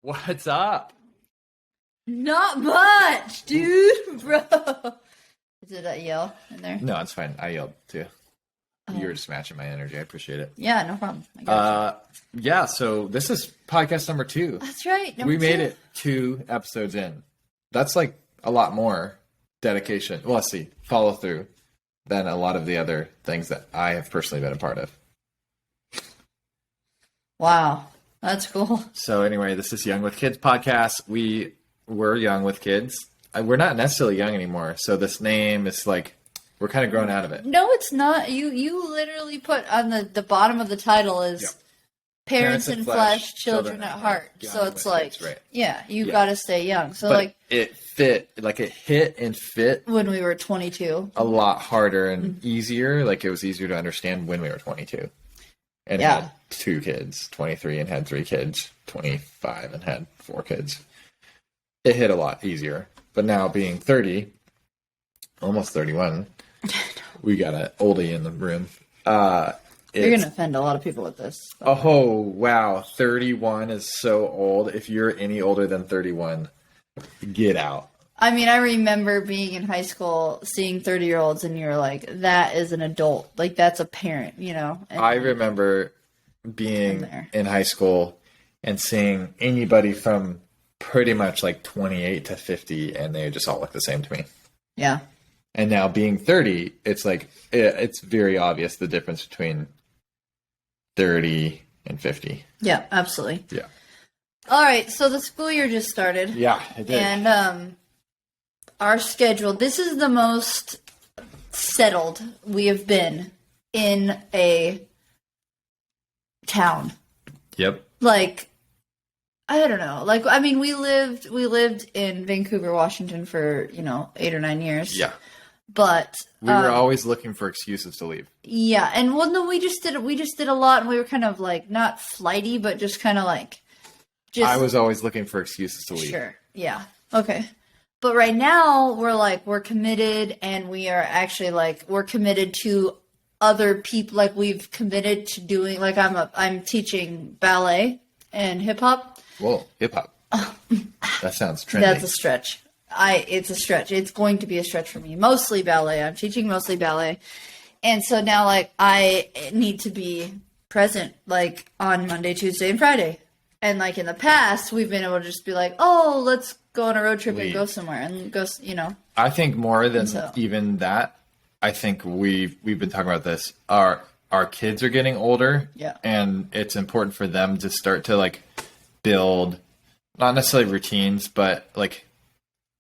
What's up? Not much, dude, bro. Is it a yell in there? No, it's fine. I yelled too. You were just matching my energy. I appreciate it. Yeah, no problem. I got Yeah, so this is podcast number 2. That's right. We made it 2 episodes in. That's like a lot more dedication. Well, let's see, follow through than a lot of the other things that I have personally been a part of. Wow, that's cool. So anyway, this is Young with Kids podcast. We're young with kids. We're not necessarily young anymore. So this name is like, we're kind of grown out of it. No, it's not. You literally put on the bottom of the title is Yep. Parents in flesh, children at heart. Young So it's with like, kids, right. yeah, you Yeah. got to stay young. So But like it hit and fit when we were 22. a lot harder and easier. Like it was easier to understand when we were 22 and Yeah. had 2 kids, 23 and had 3 kids, 25 and had 4 kids. It hit a lot easier. But now being 30, almost 31, we got an oldie in the room. You're going to offend a lot of people with this. Oh, wow. 31 is so old. If you're any older than 31, get out. I mean, I remember being in high school, seeing 30-year-olds, and you're like, that is an adult. Like, that's a parent, you know? And I remember being in high school and seeing anybody from pretty much like 28 to 50, and they just all look the same to me. yeah. And now being 30, it's like, it's very obvious the difference between 30 and 50. Yeah, absolutely. Yeah. All right, so the school year just started. Yeah, it did. And our schedule, this is the most settled we have been in a town. Yep. Like, I don't know. Like, I mean, we lived in Vancouver, Washington for, 8 or 9 years. Yeah. But We were always looking for excuses to leave. yeah, and well, no, we just did a lot, and we were kind of like not flighty, but just kind of like, I was always looking for excuses to leave. Sure. Yeah. Okay. But right now we're committed, and we are actually we're committed to other people. Like we've committed to doing, like I'm teaching ballet and hip hop. Whoa, hip hop. That sounds trendy. That's a stretch. It's a stretch. It's going to be a stretch for me. Mostly ballet. I'm teaching mostly ballet. And so now I need to be present on Monday, Tuesday, and Friday. And in the past, we've been able to just be like, oh, let's go on a road trip and go somewhere and go, I think more than even that, I think we've been talking about this. Our kids are getting older. Yeah. And it's important for them to start to build, not necessarily routines, but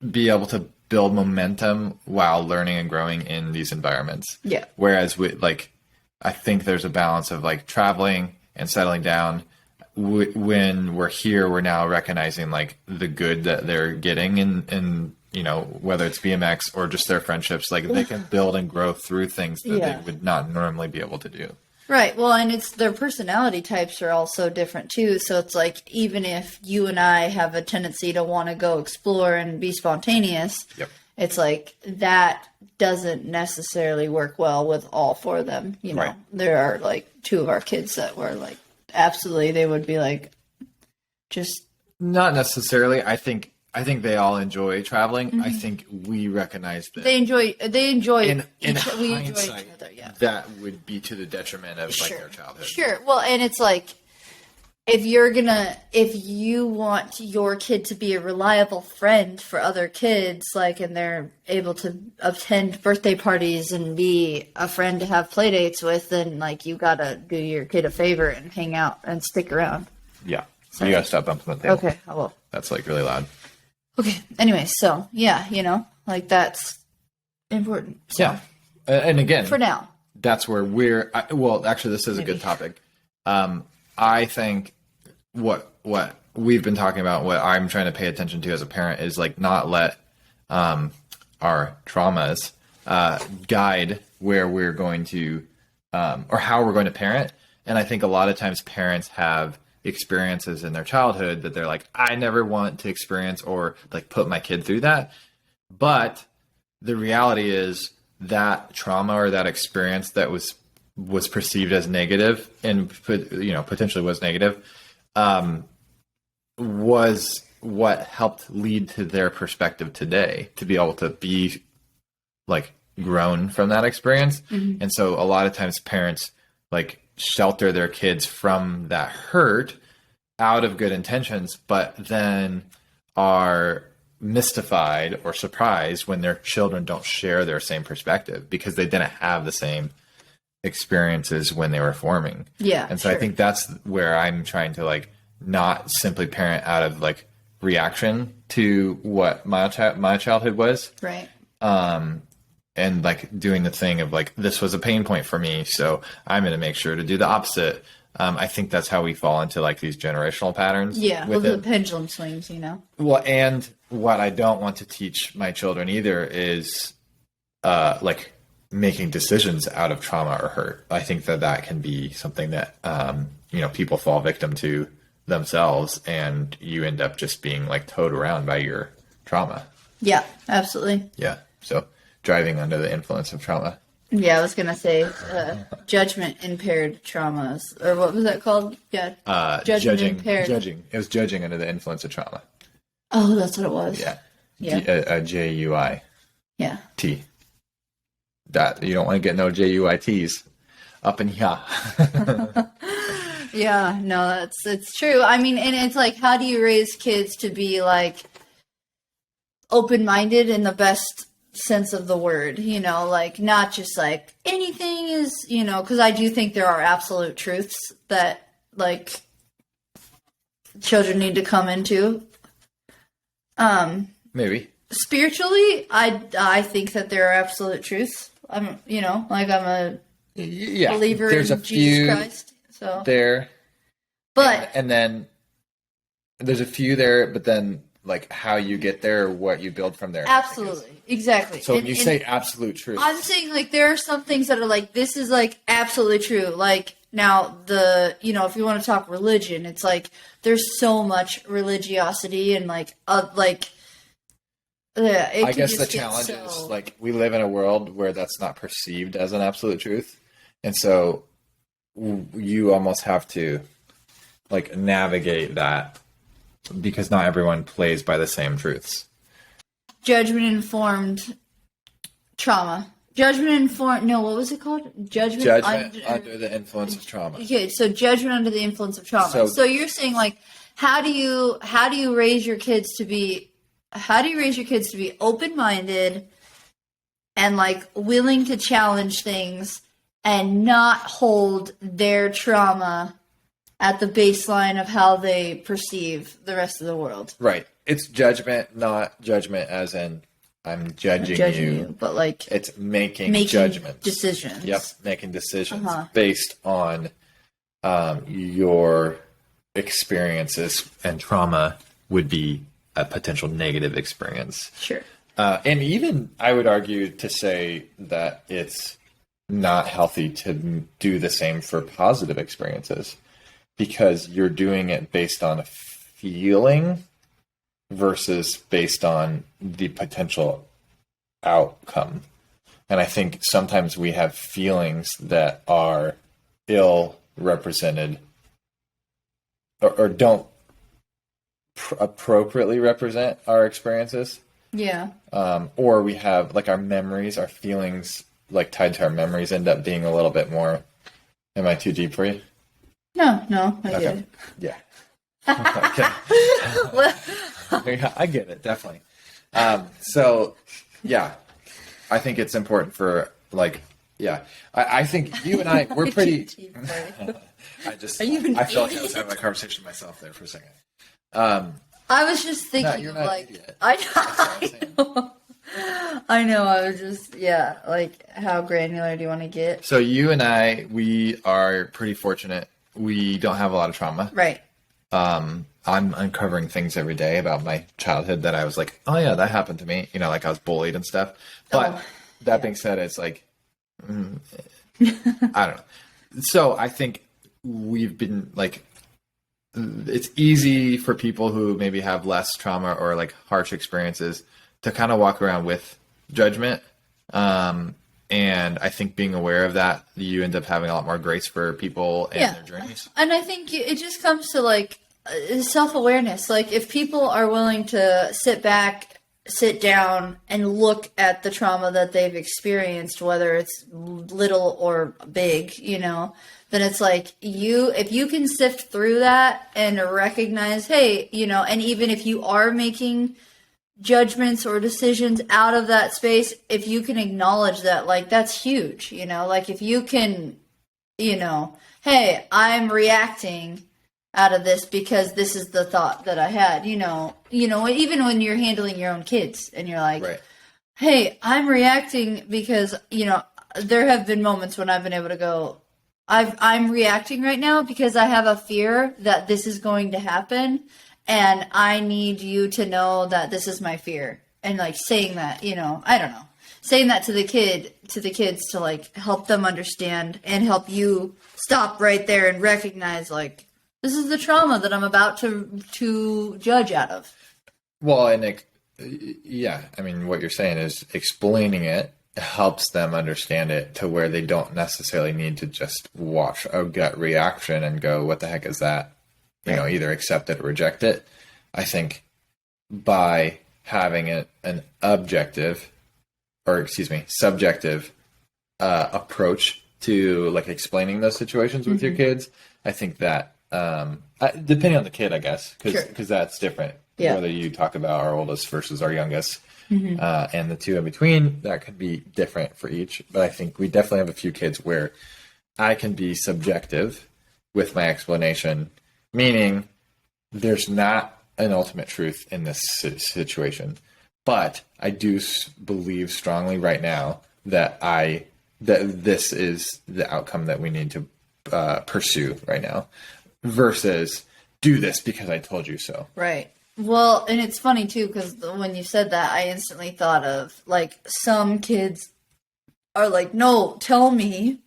be able to build momentum while learning and growing in these environments. Yeah. Whereas I think there's a balance of traveling and settling down. When we're here, we're now recognizing the good that they're getting in whether it's BMX or just their friendships, they can build and grow through things that they would not normally be able to do. Right. Well, and it's their personality types are also different too. So it's even if you and I have a tendency to want to go explore and be spontaneous, Yep. it's that doesn't necessarily work well with all 4 of them. Right. There are 2 of our kids that were absolutely, they would be just Not necessarily. I think they all enjoy traveling. Mm-hmm. I think we recognize that they enjoy in we enjoy hindsight, each other. Yeah. that would be to the detriment of their childhood. Sure. Well, and it's if you want your kid to be a reliable friend for other kids, and they're able to attend birthday parties and be a friend to have play dates with, then you gotta do your kid a favor and hang out and stick around. Yeah. So you gotta stop bumping the table. Okay, I will. That's really loud. Okay. Anyway, so yeah, that's important. So, Yeah. And again, for now, that's where actually, this is a good topic. I think what we've been talking about, what I'm trying to pay attention to as a parent is not let our traumas guide where we're going to or how we're going to parent. And I think a lot of times parents have experiences in their childhood that they're I never want to experience or put my kid through that. But the reality is that trauma or that experience that was perceived as negative and potentially was negative was what helped lead to their perspective today, to be able to be like grown from that experience. Mm-hmm. And so a lot of times parents like shelter their kids from that hurt out of good intentions, but then are mystified or surprised when their children don't share their same perspective because they didn't have the same experiences when they were forming. Yeah. And so I think that's where I'm trying to like not simply parent out of like reaction to what my childhood was. Right. And like doing the thing of like, this was a pain point for me, so I'm going to make sure to do the opposite. I think that's how we fall into like these generational patterns. Yeah. Well, the pendulum swings, Well, and what I don't want to teach my children either is like making decisions out of trauma or hurt. I think that can be something that, people fall victim to themselves, and you end up just being like towed around by your trauma. Yeah, absolutely. Yeah. So driving under the influence of trauma. Yeah, I was going to say judgment impaired traumas, or what was that called? Yeah. Judgment impaired. Judging. It was judging under the influence of trauma. Oh, that's what it was. Yeah. Yeah. JUIT. Yeah. That you don't want to get no JUITs up in here. Yeah, no, it's true. I mean, and it's like, how do you raise kids to be like open-minded in the best sense of the word, like not just like anything is, because I do think there are absolute truths that like children need to come into. Maybe. Spiritually, I think that there are absolute truths. I'm a believer there's in a Jesus few Christ. So there. But and then there's a few there, but then like how you get there, what you build from there. Absolutely. Exactly. So when you say absolute truth, I'm saying like there are some things that are like, this is like absolutely true. Like now if you want to talk religion, it's like there's so much religiosity and I guess the challenge is like we live in a world where that's not perceived as an absolute truth. And so you almost have to like navigate that because not everyone plays by the same truths. Judgment informed trauma. What was it called? Judgment under the influence of trauma. Okay, so judgment under the influence of trauma. So you're saying like, how do you raise your kids to be open-minded and like willing to challenge things and not hold their trauma at the baseline of how they perceive the rest of the world? Right. It's judgment, not judgment as in I'm judging you, but like it's making judgments. Decisions. Yep, making decisions based on your experiences, and trauma would be a potential negative experience. Sure. And even I would argue to say that it's not healthy to do the same for positive experiences, because you're doing it based on a feeling versus based on the potential outcome. And I think sometimes we have feelings that are ill represented or don't appropriately represent our experiences. Yeah. Or we have like our memories, our feelings like tied to our memories end up being a little bit more. Am I too deep for you? No, I get it. Yeah. Okay. I get it, definitely. So, yeah, I think it's important for like, yeah, I think you and I, we're pretty. I felt like I was having a conversation with myself there for a second. I was just thinking of like, I know. I was just, like how granular do you want to get? So you and I, we are pretty fortunate. We don't have a lot of trauma. Right. I'm uncovering things every day about my childhood that I was like, oh yeah, that happened to me. Like I was bullied and stuff. But that being said, it's like, I don't know. So I think we've been like, it's easy for people who maybe have less trauma or like harsh experiences to kind of walk around with judgment. And I think being aware of that, you end up having a lot more grace for people and their journeys. And I think it just comes to like, self-awareness. Like, if people are willing to sit back, sit down, and look at the trauma that they've experienced, whether it's little or big, then it's like, if you can sift through that and recognize, hey, and even if you are making judgments or decisions out of that space, if you can acknowledge that, like, that's huge, like, if you can, hey, I'm reacting out of this because this is the thought that I had, even when you're handling your own kids and you're like, Right. hey, I'm reacting because, there have been moments when I've been able to go, I'm reacting right now because I have a fear that this is going to happen, and I need you to know that this is my fear. And like saying that, I don't know, saying that to the kids to like help them understand and help you stop right there and recognize, like, this is the trauma that I'm about to judge out of. Well, and yeah, I mean, what you're saying is explaining it helps them understand it to where they don't necessarily need to just watch a gut reaction and go, what the heck is that? Either accept it or reject it. I think by having an objective, or subjective approach to like explaining those situations with your kids, I think that depending on the kid, I guess, because that's different. Yeah. Whether you talk about our oldest versus our youngest, and the two in between, that could be different for each. But I think we definitely have a few kids where I can be subjective with my explanation, meaning there's not an ultimate truth in this situation. But I do believe strongly right now that this is the outcome that we need to pursue right now, versus do this because I told you so. Right. Well, and it's funny too, because when you said that, I instantly thought of, like, some kids are like, no, tell me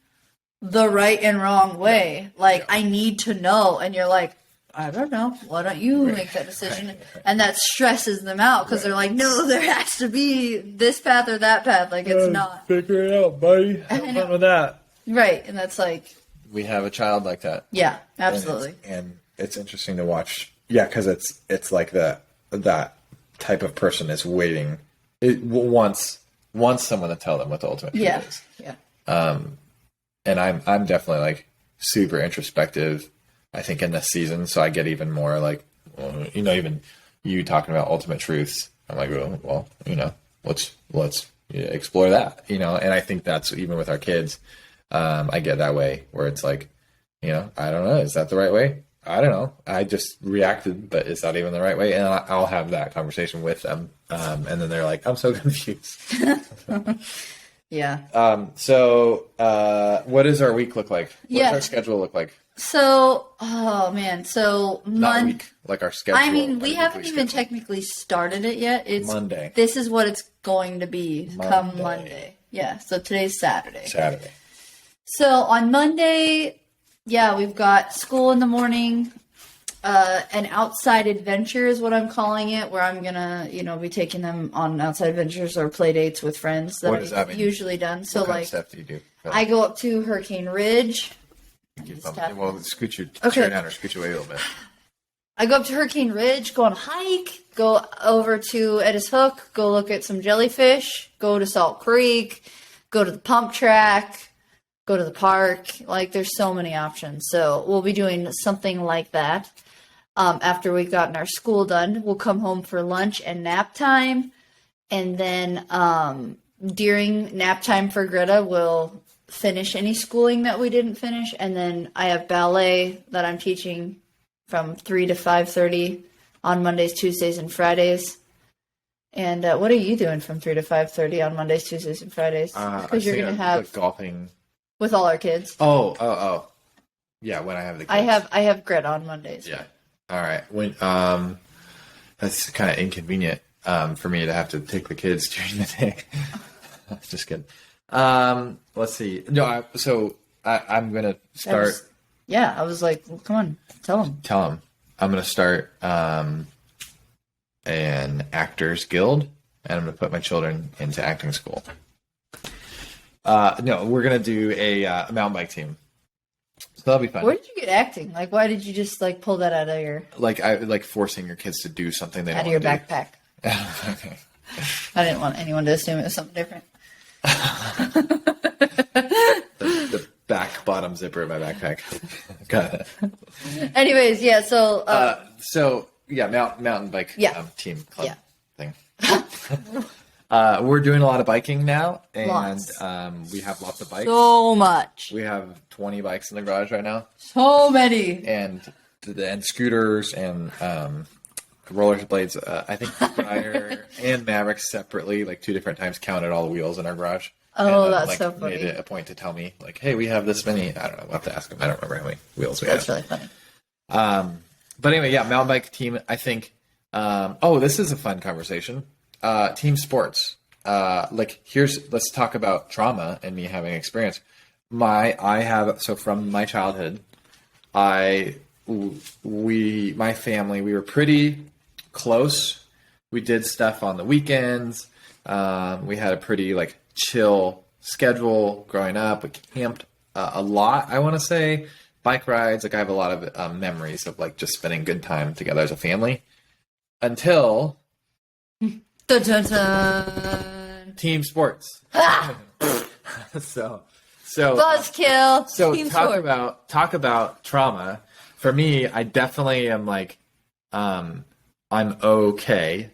the right and wrong way. Like, I need to know. And you're like, I don't know. Why don't you make that decision? Right. And that stresses them out because they're like, no, there has to be this path or that path. Like, it's not. Figure it out, buddy. Have fun with that. Right. And that's like. We have a child like that. Yeah, absolutely. And it's interesting to watch. Yeah, because it's like that type of person is waiting. It wants someone to tell them what the ultimate truth is. Yeah. And I'm definitely like super introspective, I think, in this season. So I get even more like, even you talking about ultimate truths. I'm like, well, let's explore that, And I think that's even with our kids. I get that way where it's like, I don't know, is that the right way? I don't know. I just reacted, but is that even the right way? And I'll have that conversation with them. And then they're like, I'm so confused. Yeah. So what does our week look like? What does our schedule look like? So, oh man. So not week, like our schedule. I mean, we haven't even technically started it yet. It's Monday. This is what it's going to be come Monday. Yeah. So today's Saturday. So on Monday, yeah, we've got school in the morning. An outside adventure is what I'm calling it, where I'm gonna, be taking them on outside adventures or play dates with friends that I've usually done. So, what kind of stuff do you do? I go up to Hurricane Ridge. Well, scoot your chair down or scoot your way a little bit. I go up to Hurricane Ridge, go on a hike, go over to Edis Hook, go look at some jellyfish, go to Salt Creek, go to the pump track, go to the park. Like, there's so many options. So we'll be doing something like that. After we've gotten our school done, we'll come home for lunch and nap time. And then during nap time for Greta, we'll finish any schooling that we didn't finish. And then I have ballet that I'm teaching from 3 to 5:30 on Mondays, Tuesdays, and Fridays. And what are you doing from 3 to 5:30 on Mondays, Tuesdays, and Fridays? Because you're going to have golfing with all our kids. Oh. Yeah, when I have the kids. I have Greta on Mondays. Yeah. All right. When that's kind of inconvenient for me to have to take the kids during the day. Just kidding. Let's see. No, so I'm gonna start. I was like, well, come on, tell them. I'm gonna start an actors guild, and I'm gonna put my children into acting school. No, we're gonna do a mountain bike team. that'll be fun. Where did you get acting? Like, why did you just like pull that out of your Like forcing your kids to do something they out don't of your want to do. backpack? Okay. I didn't want anyone to assume it was something different. The back bottom zipper of my backpack. Got it. Anyways, yeah. So, So yeah, mountain bike Yeah. Team club Yeah. thing. We're doing a lot of biking now, and Lots. we have lots of bikes. so much, We have 20 bikes in the garage right now, so many. and scooters and rollerblades. I think Briar and Maverick separately, like 2 different times, counted all the wheels in our garage. Oh, And, that's like, so funny. Made it a point to tell me, like, hey, we have this many. I don't know. We'll have to ask them. I don't remember how many wheels we That's have. really funny. But anyway, yeah, mountain bike team. I think. This is a fun conversation. Team sports. Let's talk about trauma and me having experience. My childhood, my family, we were pretty close. We did stuff on the weekends. We had a pretty like chill schedule growing up. We camped a lot. I want to say bike rides. Like I have a lot of memories of like just spending good time together as a family until Dun, dun, dun. team sports. so Buzzkill. So Team talk sport. about trauma. For me, I definitely am like, I'm okay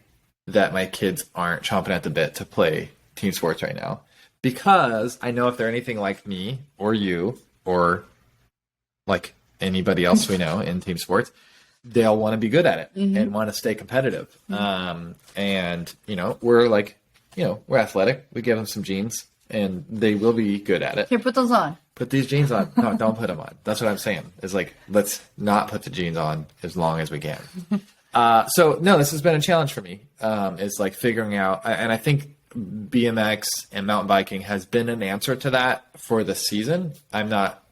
that my kids aren't chomping at the bit to play team sports right now, because I know if they're anything like me or you or like anybody else we know in team sports, they'll want to be good at it and want to stay competitive. And we're athletic. We give them some genes and they will be good at it. Here, put those on. Put these jeans on. No, don't put them on. That's what I'm saying. Is like, let's not put the jeans on as long as we can. This has been a challenge for me. Is like figuring out, and I think BMX and mountain biking has been an answer to that for the season. I'm not.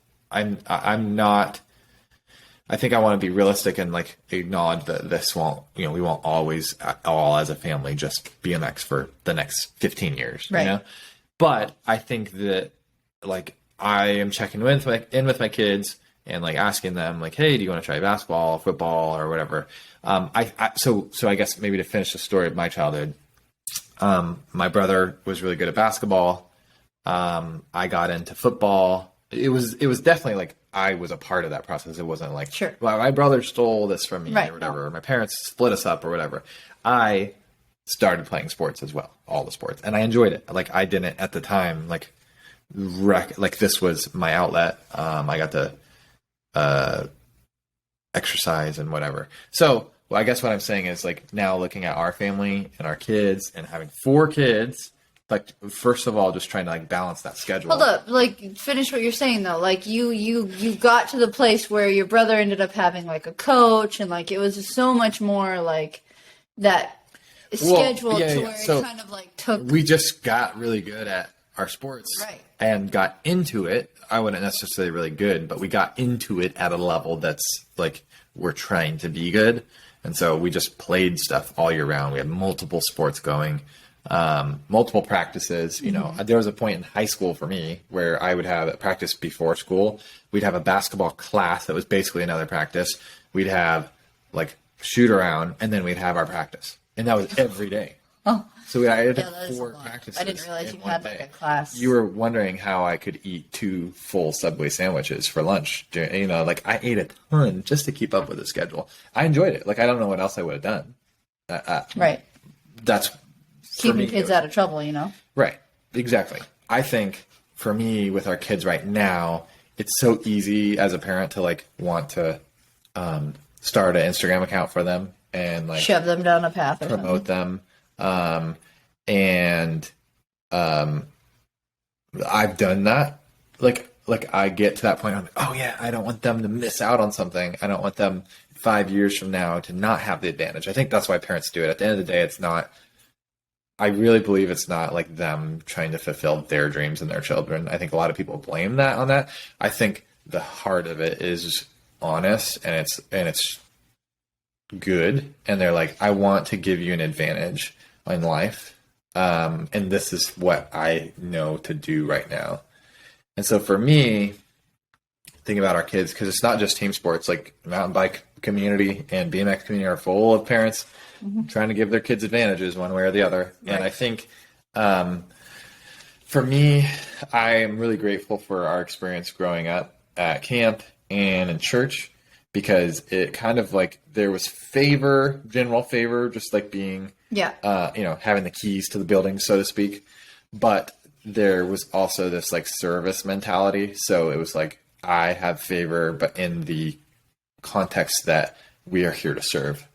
I think I want to be realistic and like acknowledge that this won't, we won't always all as a family just BMX for the next 15 years, Right. But I think that like I am checking in with my kids and like asking them like, hey, do you want to try basketball, football, or whatever? So I guess maybe to finish the story of my childhood, my brother was really good at basketball. I got into football. It was definitely like I was a part of that process. It wasn't like, Sure. Well, my brother stole this from me Right. or whatever. Or my parents split us up or whatever. I started playing sports as well, all the sports, and I enjoyed it. Like I didn't at the time like this was my outlet. I got to exercise and whatever. So I guess what I'm saying is like now looking at our family and our kids and having 4 kids. Like, first of all, just trying to like balance that schedule. Hold up, like finish what you're saying though. Like you got to the place where your brother ended up having like a coach, and like it was so much more like that schedule to where it kind of like took. We just got really good at our sports, Right. And got into it. I wouldn't necessarily really good, but we got into it at a level that's like we're trying to be good, and so we just played stuff all year round. We had multiple sports going. Multiple practices, there was a point in high school for me where I would have a practice before school. We'd have a basketball class that was basically another practice. We'd have like shoot around, and then we'd have our practice, and that was every day. Oh, So I had that is 4 a lot. practices. I didn't realize in you one had day. like a class. You were wondering how I could eat 2 full Subway sandwiches for lunch. Like I ate a ton just to keep up with the schedule. I enjoyed it. Like I don't know what else I would have done. Right. That's Keeping kids out of trouble, Right. Exactly. I think for me with our kids right now, it's so easy as a parent to like want to start an Instagram account for them and like Shove them down a path or promote something. them. I've done that. Like I get to that point, I'm like, oh yeah, I don't want them to miss out on something. I don't want them 5 years from now to not have the advantage. I think that's why parents do it. At the end of the day, it's not, I really believe it's not like them trying to fulfill their dreams and their children. I think a lot of people blame that on that. I think the heart of it is honest and it's good. And they're like, I want to give you an advantage in life. And this is what I know to do right now. And so for me, think about our kids, because it's not just team sports. Like mountain bike community and BMX community are full of parents trying to give their kids advantages one way or the other. Right. And I think for me, I am really grateful for our experience growing up at camp and in church, because it kind of like there was general favor, just like being, having the keys to the building, so to speak. But there was also this like service mentality. So it was like, I have favor, but in the context that we are here to serve.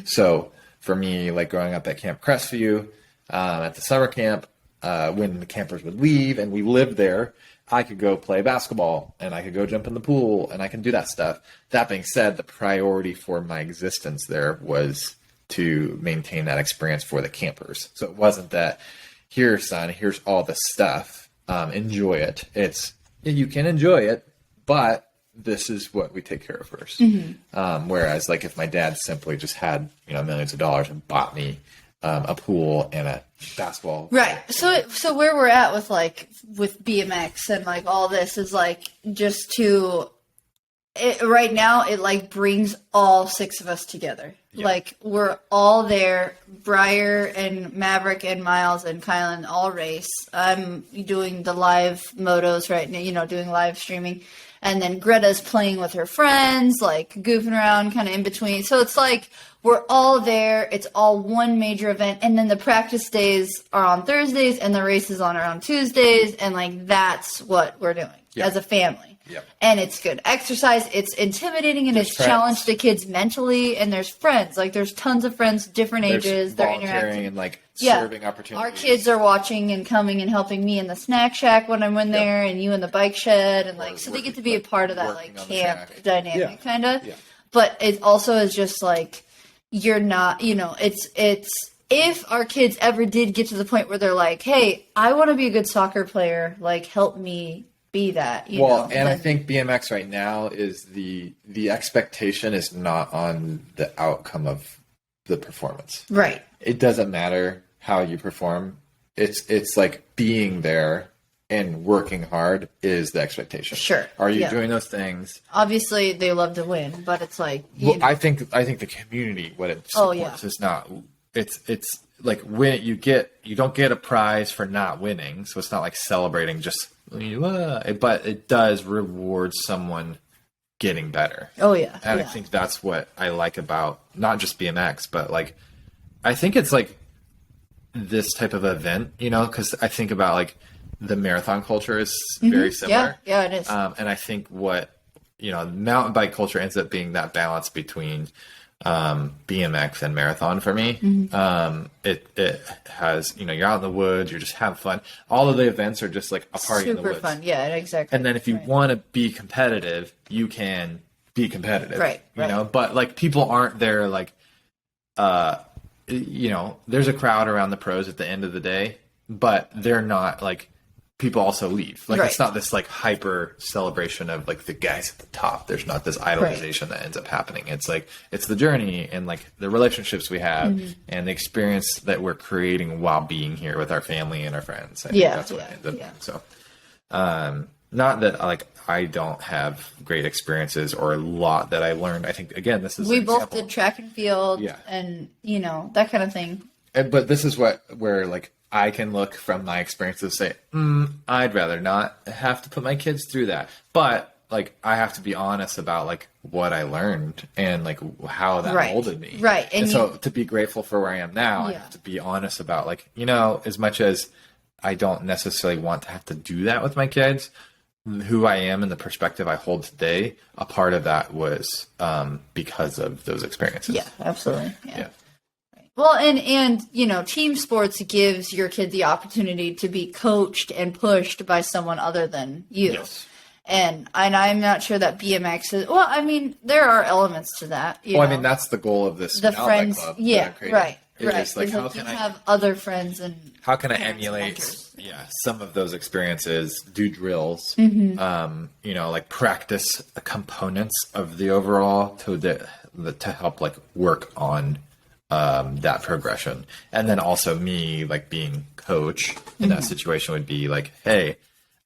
So for me, like growing up at Camp Crestview, at the summer camp, when the campers would leave and we lived there, I could go play basketball and I could go jump in the pool and I can do that stuff. That being said, the priority for my existence there was to maintain that experience for the campers. So it wasn't that, here, son, here's all the stuff. Enjoy it. You can enjoy it, but this is what we take care of first. Whereas like if my dad simply just had, millions of dollars and bought me a pool and a basketball. Right. So where we're at with BMX and like all this is like just right now it like brings all 6 of us together. Yeah. Like we're all there. Briar and Maverick and Miles and Kylan all race. I'm doing the live motos right now, doing live streaming. And then Greta's playing with her friends, like goofing around kind of in between. So it's like we're all there. It's all one major event. And then the practice days are on Thursdays and the races are on Tuesdays. And like that's what we're doing as a family. Yep. And it's good exercise. It's intimidating and it's challenged the kids mentally. And there's friends. Like there's tons of friends, different ages. They're interacting. And like serving opportunities. Our kids are watching and coming and helping me in the snack shack when I'm in there and you in the bike shed. And like, so they get to be a part of that like camp dynamic kind of. Yeah. But it also is just like, you're not, it's if our kids ever did get to the point where they're like, hey, I want to be a good soccer player, like help me be that. I think BMX right now is the expectation is not on the outcome of the performance. Right. It doesn't matter how you perform. It's like being there and working hard is the expectation. Sure. Are you doing those things? Obviously, they love to win, but it's like I think the community, what it supports is not. It's like when you don't get a prize for not winning, so it's not like celebrating just. But it does reward someone getting better. Oh yeah, and I think that's what I like about not just BMX, but like I think it's like this type of event, because I think about like the marathon culture is very similar. Yeah, it is. And I think what mountain bike culture ends up being that balance between BMX and marathon for me. It has, you're out in the woods, you're just having fun. All of the events are just like a party in the woods. Super fun. Yeah, exactly. And then if you want to be competitive, you can be competitive. Right. But like people aren't there like, there's a crowd around the pros at the end of the day, but they're not like, people also leave. Like it's not this like hyper celebration of like the guys at the top. There's not this idolization that ends up happening. It's like it's the journey and like the relationships we have and the experience that we're creating while being here with our family and our friends. I think that's what it ends up being. So not that like I don't have great experiences or a lot that I learned. I think again this is we both did track and field and that kind of thing. But this is where like I can look from my experiences and say, I'd rather not have to put my kids through that. But like, I have to be honest about like what I learned and like how that molded me. Right. And so to be grateful for where I am now, I have to be honest about like, as much as I don't necessarily want to have to do that with my kids, who I am and the perspective I hold today, a part of that was because of those experiences. Yeah, absolutely. Yeah. Well, and team sports gives your kid the opportunity to be coached and pushed by someone other than you. Yes. And I'm not sure that BMX is. Well, I mean, there are elements to that. I mean, that's the goal of this. The friends, club right. It's like, how can I have other friends and how can I emulate? Some of those experiences, do drills, like practice the components of the overall to help like work on. That progression. And then also me like being coach in that situation would be like, hey,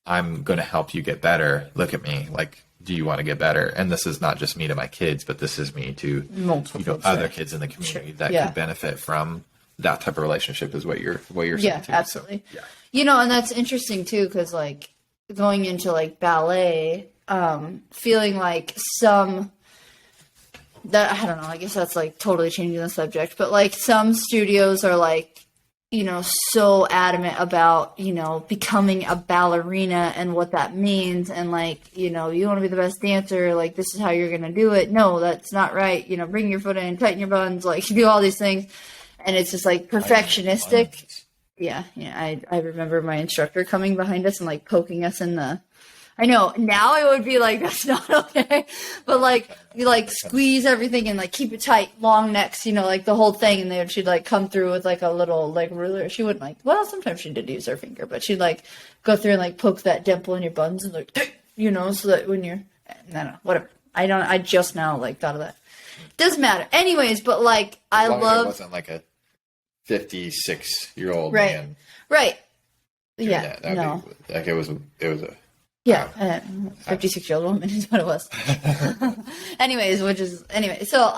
I'm going to help you get better. Look at me. Like do you want to get better? And this is not just me to my kids, but this is me to multiple kids, other right. kids in the community Sure. that Yeah. could benefit from that type of relationship is what you're saying Yeah, too. absolutely. So, yeah. You know, and that's interesting too, because like going into like ballet, feeling like I don't know, I guess that's like totally changing the subject, but like some studios are like, you know, so adamant about, you know, becoming a ballerina and what that means. And like, you know, you want to be the best dancer, like this is how you're going to do it. No, that's not right. You know, bring your foot in, tighten your buns, like do all these things. And it's just like perfectionistic. Yeah. I remember my instructor coming behind us and like poking us in the, I know now I would be like, that's not okay. But like, you like squeeze everything and like keep it tight, long necks, you know, like the whole thing. And then she'd like come through with like a little like ruler. She wouldn't like, well, sometimes she did use her finger, but she'd like go through and like poke that dimple in your buns and like, you know, so that when you're, I don't know, whatever. I just now like thought of that. Doesn't matter. Anyways, but like, I love. It wasn't like a 56-year-old right. man. Right. doing Yeah. that. That'd No. be, like it was a Yeah, 56-year-old woman is what it was. So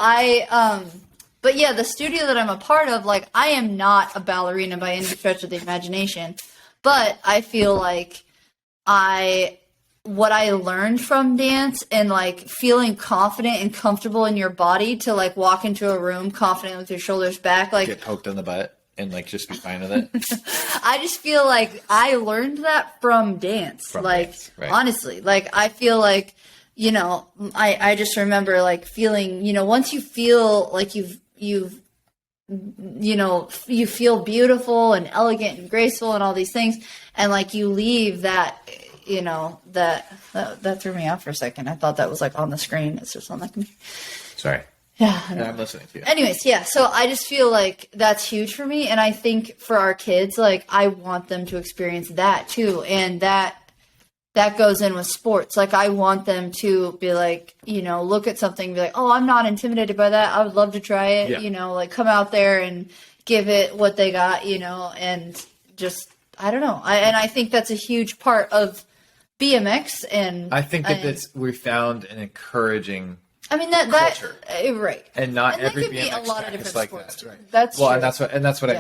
but yeah, the studio that I'm a part of, like, I am not a ballerina by any stretch of the imagination, but I feel like what I learned from dance and like feeling confident and comfortable in your body to like walk into a room confident with your shoulders back, like get poked in the butt and like just be fine with it. I just feel like I learned that from dance. Right. Honestly, like I feel like, you know, I just remember like feeling, you know, once you feel like you feel beautiful and elegant and graceful and all these things, and like you leave that, you know, that threw me off for a second. I thought that was like on the screen. It's just on the computer. Sorry. Yeah, I'm listening to you. Anyways, yeah, so I just feel like that's huge for me, and I think for our kids, like I want them to experience that too, and that goes in with sports. Like I want them to be like, you know, look at something and be like, oh, I'm not intimidated by that. I would love to try it. Yeah. You know, like come out there and give it what they got, you know, and just I don't know. I think that's a huge part of BMX, and I think that we found an encouraging. I mean that right, and not and every could be a lot of different like sports. That, right? That's well, true. and that's what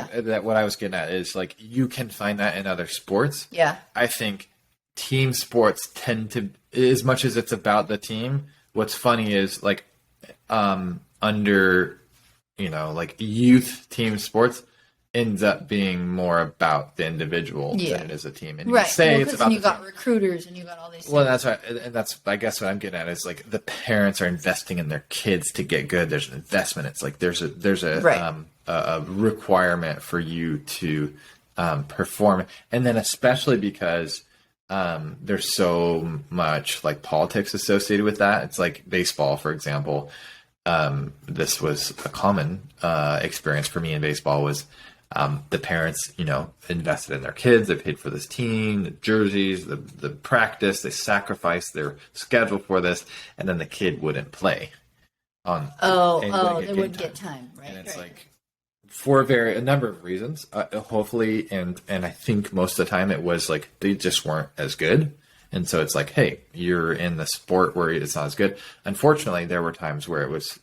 I was getting at is like you can find that in other sports. Yeah, I think team sports tend to, as much as it's about the team. What's funny is like under, you know, like youth team sports ends up being more about the individual than it is a team. And right. You say it's about you got team. Recruiters and you got all these things. Well, that's right. And that's, I guess what I'm getting at is like the parents are investing in their kids to get good. There's an investment. It's like there's a requirement for you to perform. And then especially because there's so much like politics associated with that. It's like baseball, for example. This was a common experience for me in baseball was the parents, you know, invested in their kids. They paid for this team, the jerseys, the practice. They sacrificed their schedule for this, and then the kid wouldn't play. They wouldn't get time, right? And it's like for a number of reasons. Hopefully, and I think most of the time it was like they just weren't as good. And so it's like, hey, you're in the sport where it's not as good. Unfortunately, there were times where it was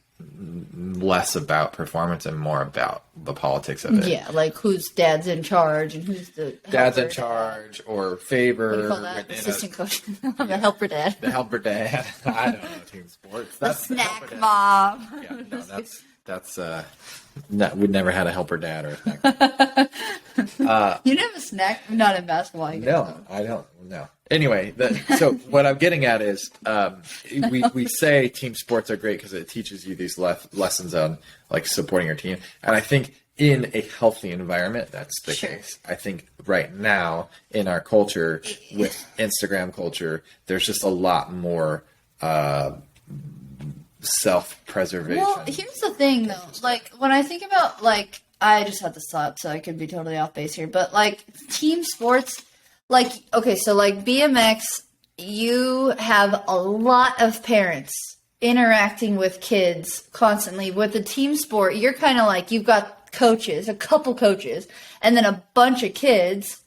less about performance and more about the politics of it. Yeah, like whose dad's in charge and who's the dad's in charge or favor. What do you call that? Assistant coach. The helper dad. The helper dad. I don't know team sports. That's the snack mom. Yeah, no, that's we'd never had a helper dad or a snack. You didn't have a snack? Not in basketball. No, I don't. No. Anyway, so what I'm getting at is we say team sports are great because it teaches you these lessons on like supporting your team. And I think in a healthy environment, that's the case. I think right now in our culture with Instagram culture, there's just a lot more self-preservation. Well, here's the thing though. Like when I think about like, I just had this thought, so I could be totally off base here, but like team sports, like, okay, so like BMX, you have a lot of parents interacting with kids constantly. With the team sport, you're kind of like, you've got coaches, a couple coaches, and then a bunch of kids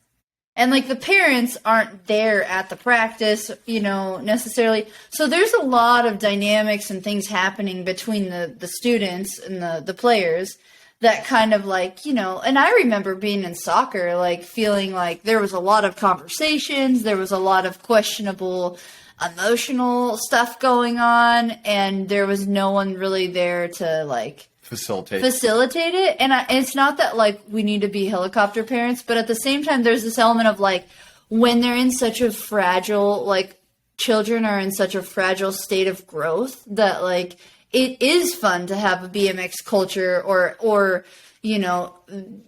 And like the parents aren't there at the practice, necessarily. So there's a lot of dynamics and things happening between the students and the players that kind of like, and I remember being in soccer, like feeling like there was a lot of conversations, there was a lot of questionable emotional stuff going on, and there was no one really there to like facilitate it. And it's not that like we need to be helicopter parents, but at the same time there's this element of like when they're in such a fragile, like children are in such a fragile state of growth that like it is fun to have a BMX culture or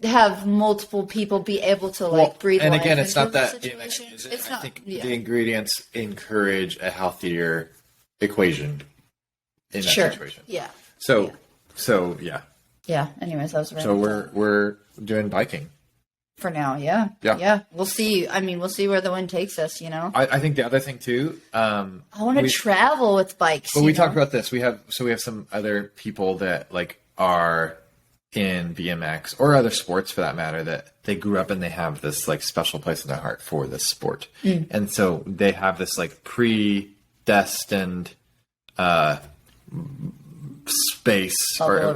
have multiple people be able to like breathe. And life again, it's into not that the BMX situation. is it. It's I not, think yeah. the ingredients encourage a healthier equation in that situation. Yeah. So yeah. Yeah. Anyways, that was So we're doing biking for now. Yeah. Yeah. We'll see. I mean, we'll see where the wind takes us. I think the other thing too. I want to travel with bikes. But we talked about this. We have some other people that like are in BMX or other sports for that matter that they grew up and they have this like special place in their heart for this sport, and so they have this like predestined space or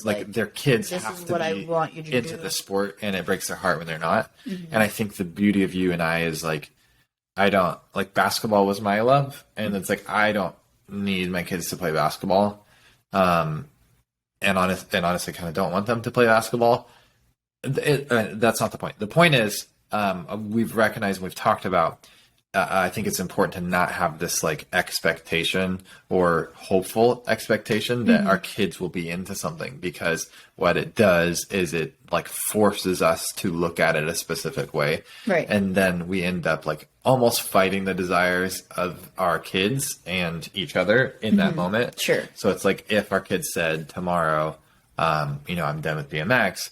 like their kids have to be into the sport, and it breaks their heart when they're not. And I think the beauty of you and I is like, I don't like basketball was my love, and it's like I don't need my kids to play basketball, and honestly kind of don't want them to play basketball. That's not the point. The point is we've recognized and we've talked about I think it's important to not have this like expectation or hopeful expectation that our kids will be into something, because what it does is it like forces us to look at it a specific way. Right. And then we end up like almost fighting the desires of our kids and each other in that moment. Sure. So it's like if our kids said tomorrow, I'm done with BMX,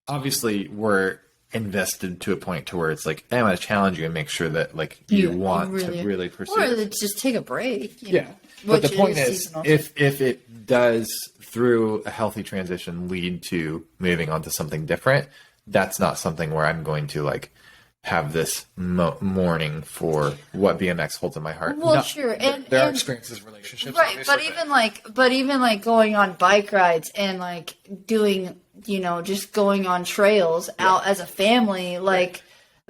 obviously we're invested to a point to where it's like, hey, I'm going to challenge you and make sure that like you want to really pursue or it. just take a break. But the point is, if it does through a healthy transition lead to moving on to something different, that's not something where I'm going to like have this mourning for what BMX holds in my heart. Well, sure, and there are experiences, relationships, right? But even like going on bike rides and like doing, just going on trails out as a family, like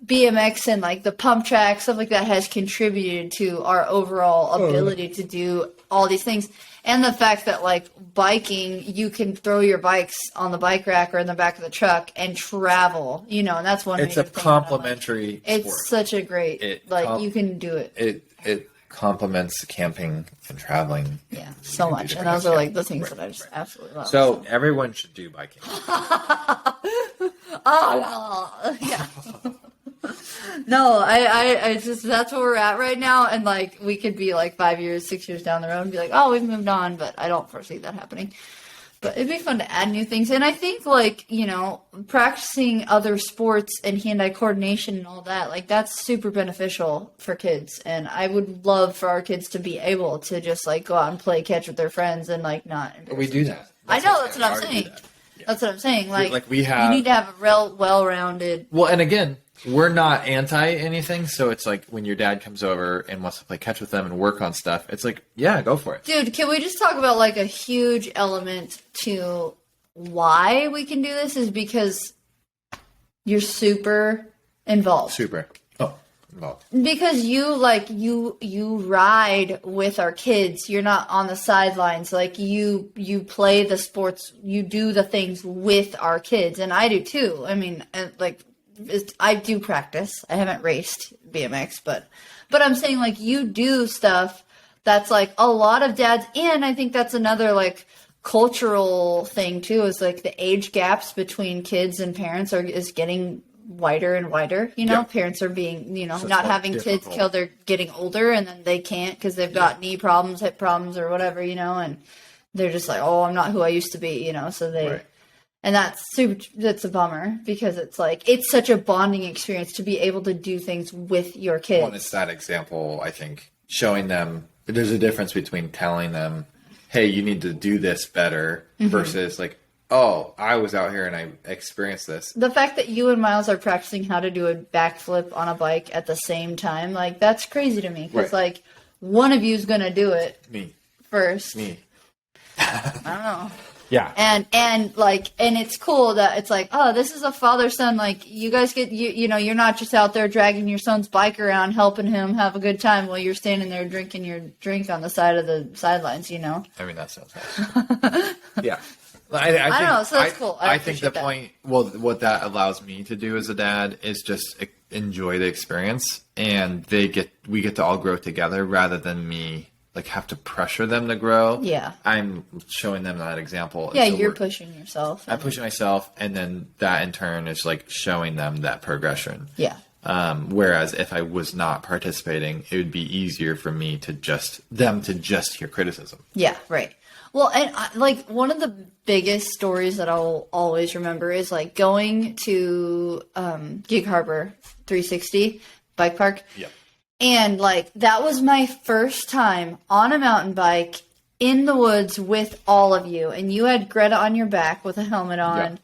BMX and like the pump track, stuff like that has contributed to our overall ability to do all these things. And the fact that like biking, you can throw your bikes on the bike rack or in the back of the truck and travel, and that's one. It's a complementary sport. It's such a great, you can do it. It complements camping and traveling. Yeah, so much. And those are like the things that I just absolutely love. So everyone should do biking. Yeah. No, I just, that's where we're at right now. And like, we could be like 5 years, 6 years down the road and be like, oh, we've moved on, but I don't foresee that happening. But it'd be fun to add new things. And I think like, practicing other sports and hand-eye coordination and all that, like that's super beneficial for kids. And I would love for our kids to be able to just like go out and play catch with their friends and like not. We do that. I know, that's what I'm saying. Yeah. That's what I'm saying. Like we have, you need to have a real well-rounded. Well, and again, we're not anti anything, so it's like when your dad comes over and wants to play catch with them and work on stuff, it's like, yeah, go for it. Dude, can we just talk about like a huge element to why we can do this is because you're super involved. Super. Oh, involved. Because you ride with our kids. You're not on the sidelines. Like you play the sports, you do the things with our kids, and I do too. I mean, I do practice. I haven't raced BMX, but I'm saying like you do stuff that's like a lot of dads, and I think that's another like cultural thing too, is like the age gaps between kids and parents is getting wider and wider. Parents are being, so not having difficult kids till they're getting older, and then they can't because they've got knee problems, hip problems, or whatever, and they're just like, oh, I'm not who I used to be, so they. Right. And that's a bummer, because it's like, it's such a bonding experience to be able to do things with your kids. Well, it's that example, I think, showing them there's a difference between telling them, hey, you need to do this better, versus like, oh, I was out here and I experienced this. The fact that you and Miles are practicing how to do a backflip on a bike at the same time, like, that's crazy to me. Because, like, one of you is going to do it. Me. First. Me. I don't know. Yeah. And it's cool that it's like, oh, this is a father-son, like, you guys get, you know, you're not just out there dragging your son's bike around, helping him have a good time while you're standing there drinking your drink on the side of the sidelines, you know? I mean, that sounds nice. Yeah. I don't know, so that's cool. I think the point, well, what that allows me to do as a dad is just enjoy the experience, and we get to all grow together rather than me like have to pressure them to grow. Yeah. I'm showing them that example. Yeah, so you're pushing yourself. I'm pushing myself, and then that in turn is like showing them that progression. Yeah. Whereas if I was not participating, it would be easier for me to just hear criticism. Yeah, right. Well, and like one of the biggest stories that I'll always remember is like going to Gig Harbor 360 bike park. Yeah. And like that was my first time on a mountain bike in the woods with all of you, and you had Greta on your back with a helmet on,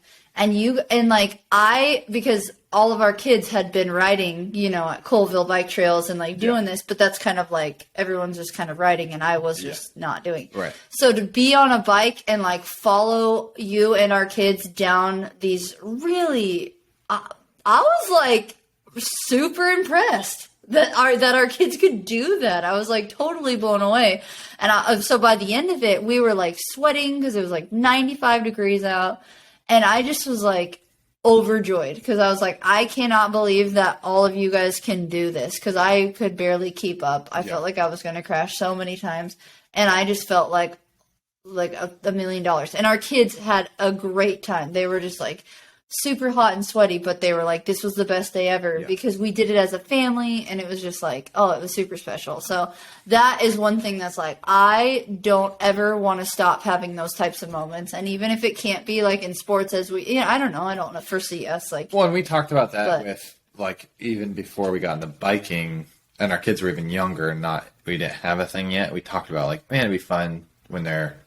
because all of our kids had been riding, you know, at Colville bike trails and like doing this, but that's kind of like everyone's just kind of riding, and I was just not doing. Right. So to be on a bike and like follow you and our kids down these really, I was like super impressed that our kids could do that. I was like totally blown away. And so by the end of it, we were like sweating because it was like 95 degrees out. And I just was like overjoyed because I was like, I cannot believe that all of you guys can do this, because I could barely keep up. I felt like I was going to crash so many times. And I just felt like $1 million. And our kids had a great time. They were just like super hot and sweaty, but they were like, this was the best day ever because we did it as a family, and it was just like, oh, it was super special. So that is one thing that's like, I don't ever want to stop having those types of moments. And even if it can't be like in sports, as we, I don't know, foresee us like. Well, and we talked about that with like, even before we got into biking and our kids were even younger and we didn't have a thing yet. We talked about like, man, it'd be fun when they're,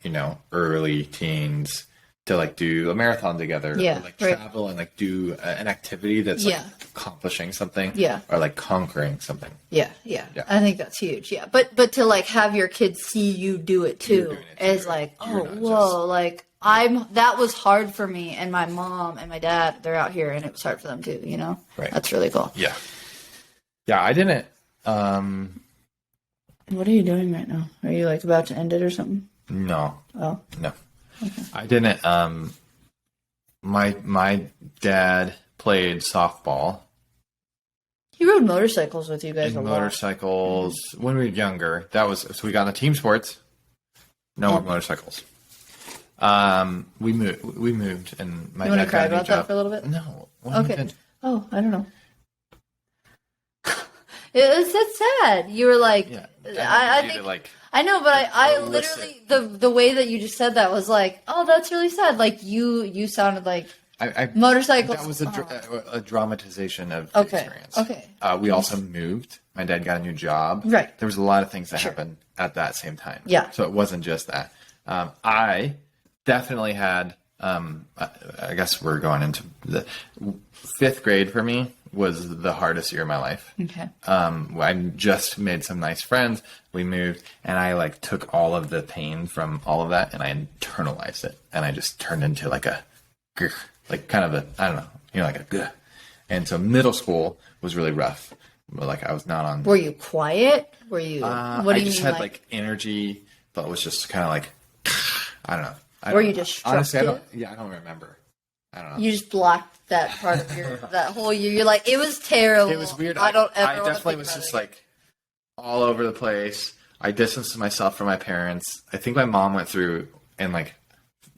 early teens to like do a marathon together, or like travel and like do an activity that's like accomplishing something, or like conquering something. Yeah. I think that's huge. Yeah, but to like have your kids see you do it too is like, oh, whoa, like that was hard for me, and my mom and my dad, they're out here, and it was hard for them too. Right? That's really cool. Yeah. I didn't. What are you doing right now? Are you like about to end it or something? No. Oh. No. Okay. I didn't. My dad played softball. He rode motorcycles with you guys a lot. Motorcycles when we were younger. So we got into team sports. No more motorcycles. We moved, and my dad got a new job. You want to cry about that for a little bit? No. Okay. Oh, I don't know. It's sad. You were like, I think. I know, but I literally the way that you just said that was like, oh, that's really sad. Like you sounded like motorcycles. That was a dramatization of the experience. Okay. We also moved. My dad got a new job. Right. There was a lot of things that happened at that same time. Yeah. So it wasn't just that. I definitely had. I guess we're going into the 5th grade for me was the hardest year of my life. Okay. I just made some nice friends. We moved, and I like took all of the pain from all of that, and I internalized it, and I just turned into like a, like kind of a, I don't know, like a good. And so middle school was really rough. Like I was not on. Were you quiet? Were you? What do you mean? I just had like energy, but it was just kind of like, I don't know. Were you destructive? Honestly, I don't remember. I don't know. You just blocked that part of that whole year. You're like, it was terrible. It was weird. I definitely was just like all over the place. I distanced myself from my parents. I think my mom went through and like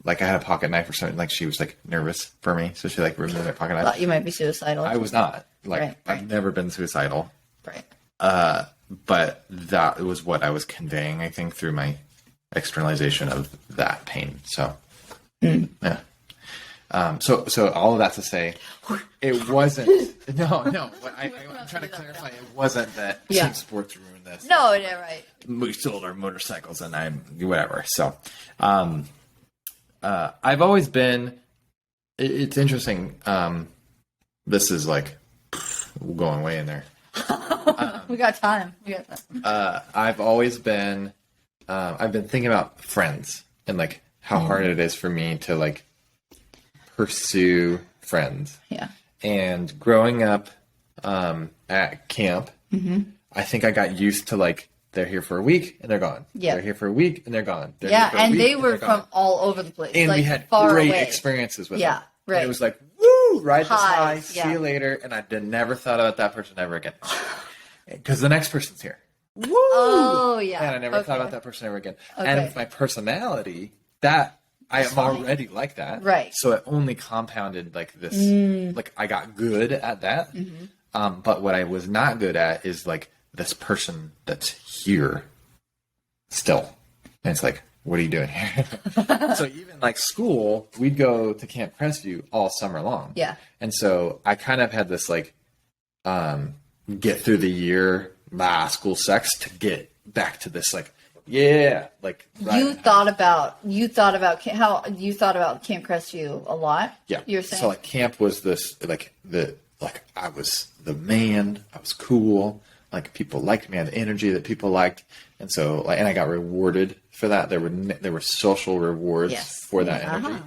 I had a pocket knife or something. Like she was like nervous for me, so she like removed my pocket knife. Thought you might be suicidal. I was not. Like right. I've never been suicidal. Right. But that was what I was conveying, I think, through my externalization of that pain. So yeah. So all of that to say, it wasn't. No. But I'm trying to clarify. It wasn't that team sports ruined this. No, yeah, right. We sold our motorcycles, and I'm whatever. So, I've always been. It's interesting. This is like going way in there. We got time. I've always been. I've been thinking about friends and like how hard it is for me to like pursue friends. Yeah. And growing up at camp, I think I got used to like they're here for a week and they're gone. Yeah. They're here for a week and they're gone. They're Yeah, here for a and week they were they're gone. from all over the place. And like, we had far great away. experiences with Yeah, them. right. And it was like, woo, ride this high, Yeah. see you later. And I never thought about that person ever again. Because the next person's here. Woo! Oh, yeah. And I never thought Okay. about that person ever again. Okay. And with my personality, that I am already like that. Right. So it only compounded like this. Like I got good at that. But what I was not good at is like this person that's here still. And it's like, what are you doing here? So even like school, we'd go to Camp Crestview all summer long. Yeah. And so I kind of had this like get through the year school sucks to get back to this like like You thought about Camp Crestview a lot. yeah. You're saying So like camp was this like I was the man, I was cool, like people liked me, I had the energy that people liked, and so like and I got rewarded for that. There were social rewards for that energy.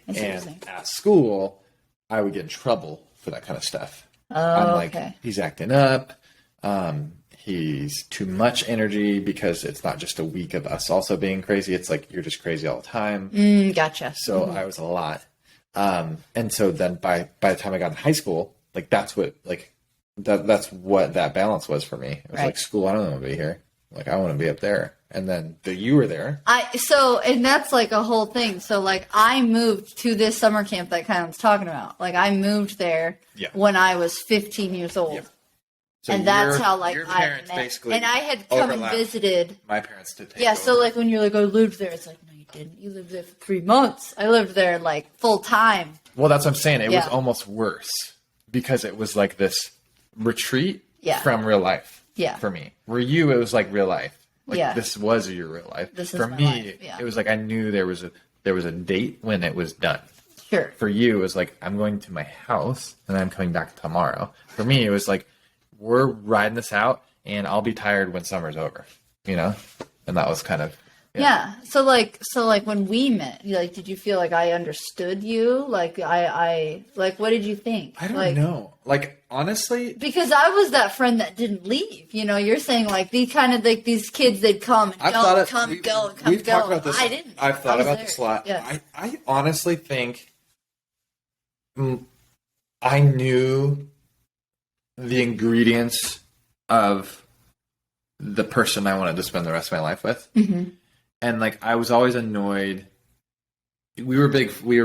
That's And interesting. at school, I would get in trouble for that kind of stuff. Oh, I'm like, okay. he's acting up. He's too much energy because it's not just a week of us also being crazy. It's like, you're just crazy all the time. Gotcha. So I was a lot. And so then by the time I got in high school, like that's what, like, that's what that balance was for me. It was Right. like, school, I don't want to be here. Like, I want to be up there. And then you were there. And that's like a whole thing. So like I moved to this summer camp that Kylan's talking about. Like I moved there when I was 15 years old. Yeah. So and that's your- how like your I parents met. basically And I had come and overlapped. visited. My parents did take Yeah, over. so like when you're like, I lived there, it's like, no, you didn't. You lived there for 3 months. I lived there like full time. Well, that's what I'm saying. It was Yeah. almost worse because it was like this retreat from real life for me. Where it was like real life. Like this was your real life. This is for my me, life, yeah. it was like I knew there was a date when it was done. Sure. For you, it was like, I'm going to my house and I'm coming back tomorrow. For me, it was like, we're riding this out and I'll be tired when summer's over, you know? And that was kind of, Yeah. So like when we met, like, did you feel like I understood you? Like I like, what did you think? I don't know. Like, honestly, Because I was that friend that didn't leave. You know, you're saying like these kind of like these kids, they'd come and go. We've talked about this. I didn't. I've thought I was about there. this a lot. Yeah. I honestly think I knew the ingredients of the person I wanted to spend the rest of my life with. Mm-hmm. And like, I was always annoyed. We were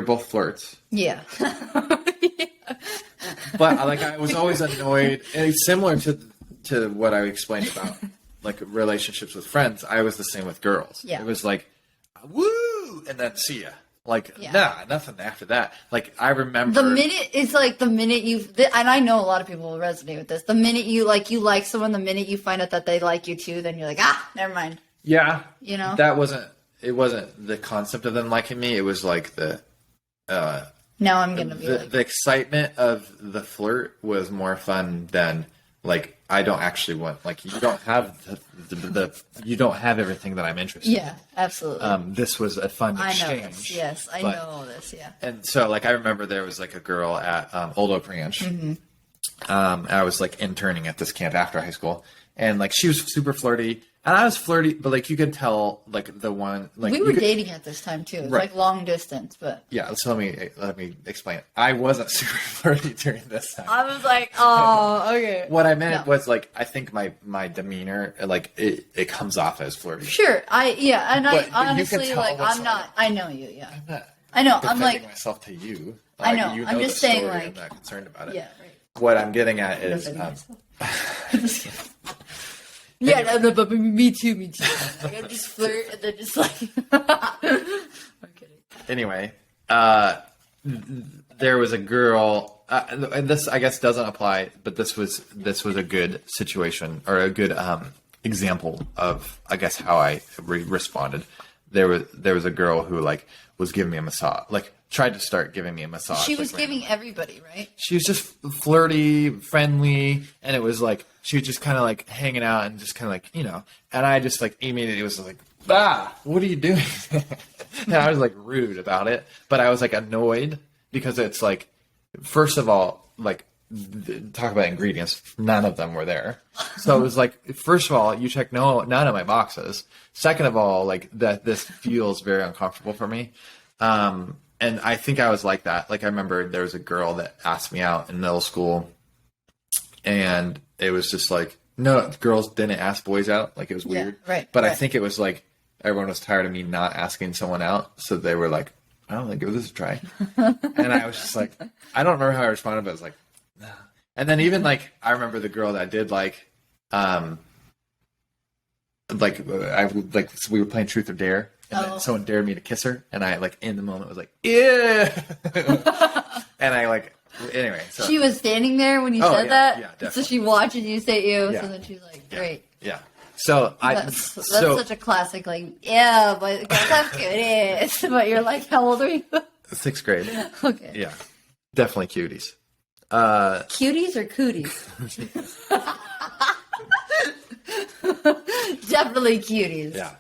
both flirts. Yeah. But like, I was always annoyed, and it's similar to what I explained about like relationships with friends. I was the same with girls. Yeah. It was like, woo, and then see ya. Like, Yeah. nah, nothing after that. Like, I remember The minute you, and I know a lot of people will resonate with this. The minute you like someone, the minute you find out that they like you too, then you're like, never mind. Yeah, You know? It wasn't the concept of them liking me. It was like the Now I'm gonna be like, the excitement of the flirt was more fun than like, I don't actually want, like, you don't have you don't have everything that I'm interested in. yeah, absolutely. This was a fun I know exchange. this. Yes, I but- know this. Yeah. And so, like, I remember there was like a girl at Old Oak Ranch. Mm-hmm. I was like interning at this camp after high school, and like she was super flirty, and I was flirty, but like you could tell, like the one, like We you were could- dating at this time too. It was Right. like long distance, but Yeah, so let me explain. I wasn't super flirty during this time. I was like, oh, okay. What I meant No. was like, I think my demeanor, like it comes off as flirty. Sure, and But I you can honestly tell like what's I'm not. I know you, yeah. I'm not I know. I'm defending like, myself to you. I Like, know, you I'm the just saying, story, like- I'm not concerned about it. yeah, right. What I'm getting at is, Yeah, no, but me too. Like, I just flirt and then just like. I'm kidding. anyway, there was a girl, and this I guess doesn't apply, but this was a good situation or a good example of I guess how I responded. there was a girl who like was giving me a massage, like tried to start giving me a massage. She was like, giving everybody, right? She was just flirty, friendly, and it was like she was just kind of like hanging out and just kind of like, and I just like immediately was like, what are you doing? And I was like rude about it, but I was like annoyed because it's like, first of all, like talk about ingredients, none of them were there. So it was like, first of all, you check none of my boxes. Second of all, like that this feels very uncomfortable for me. And I think I was like that. Like I remember there was a girl that asked me out in middle school, and it was just like, no, girls didn't ask boys out. Like it was weird. Right. But right. I think it was like everyone was tired of me not asking someone out, so they were like, I don't know, give this a try. And I was just like, I don't remember how I responded, but I was like, nah. And then even like I remember the girl that I did like we were playing Truth or Dare, and then someone dared me to kiss her, and I like in the moment was like, yeah. And I like, anyway. So. She was standing there when you said that? Yeah, definitely. So she watches you say ew, Yeah. so then she's like, great. Yeah. So That's such a classic, like, yeah, but girls have cuties. But you're like, how old are you? 6th grade. Okay. Yeah. Definitely cuties. Cuties or cooties? Definitely cuties. Yeah.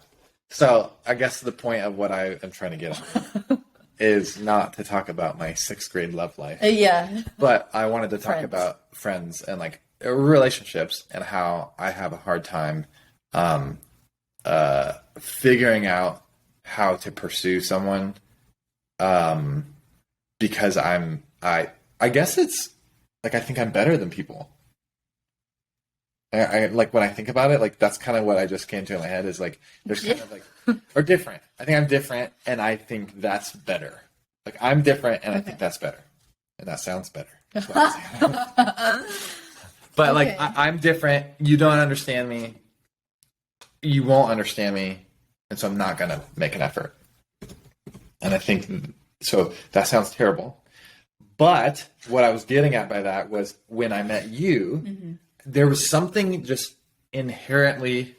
So I guess the point of what I am trying to get at is not to talk about my 6th grade love life. Yeah. But I wanted to talk about friends and like relationships and how I have a hard time figuring out how to pursue someone because I guess it's like I think I'm better than people. I like when I think about it, like that's kind of what I just came to in my head is like there's kind of like or different. I think I'm different and I think that's better. Like I'm different and I think that's better. And that sounds better. But like I'm different. You don't understand me. You won't understand me. And so I'm not going to make an effort. And I think so that sounds terrible. But what I was getting at by that was when I met you, there was something just inherently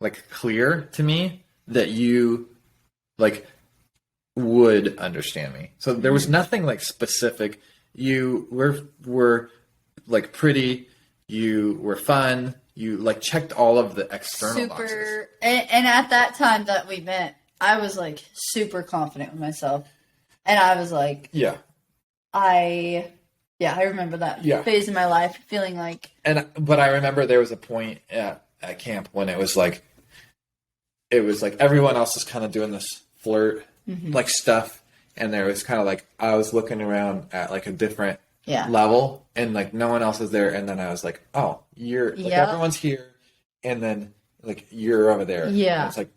like clear to me that you like would understand me. So there was nothing like specific. You were like pretty, you were fun, you like checked all of the external boxes. And at that time that we met, I was like super confident with myself. And I was like, I remember that phase in my life, feeling like. But I remember there was a point at camp when it was like everyone else is kind of doing this flirt like stuff, and there was kind of like I was looking around at like a different level, and like no one else is there, and then I was like, oh, you're like everyone's here, and then like you're over there, and it's like,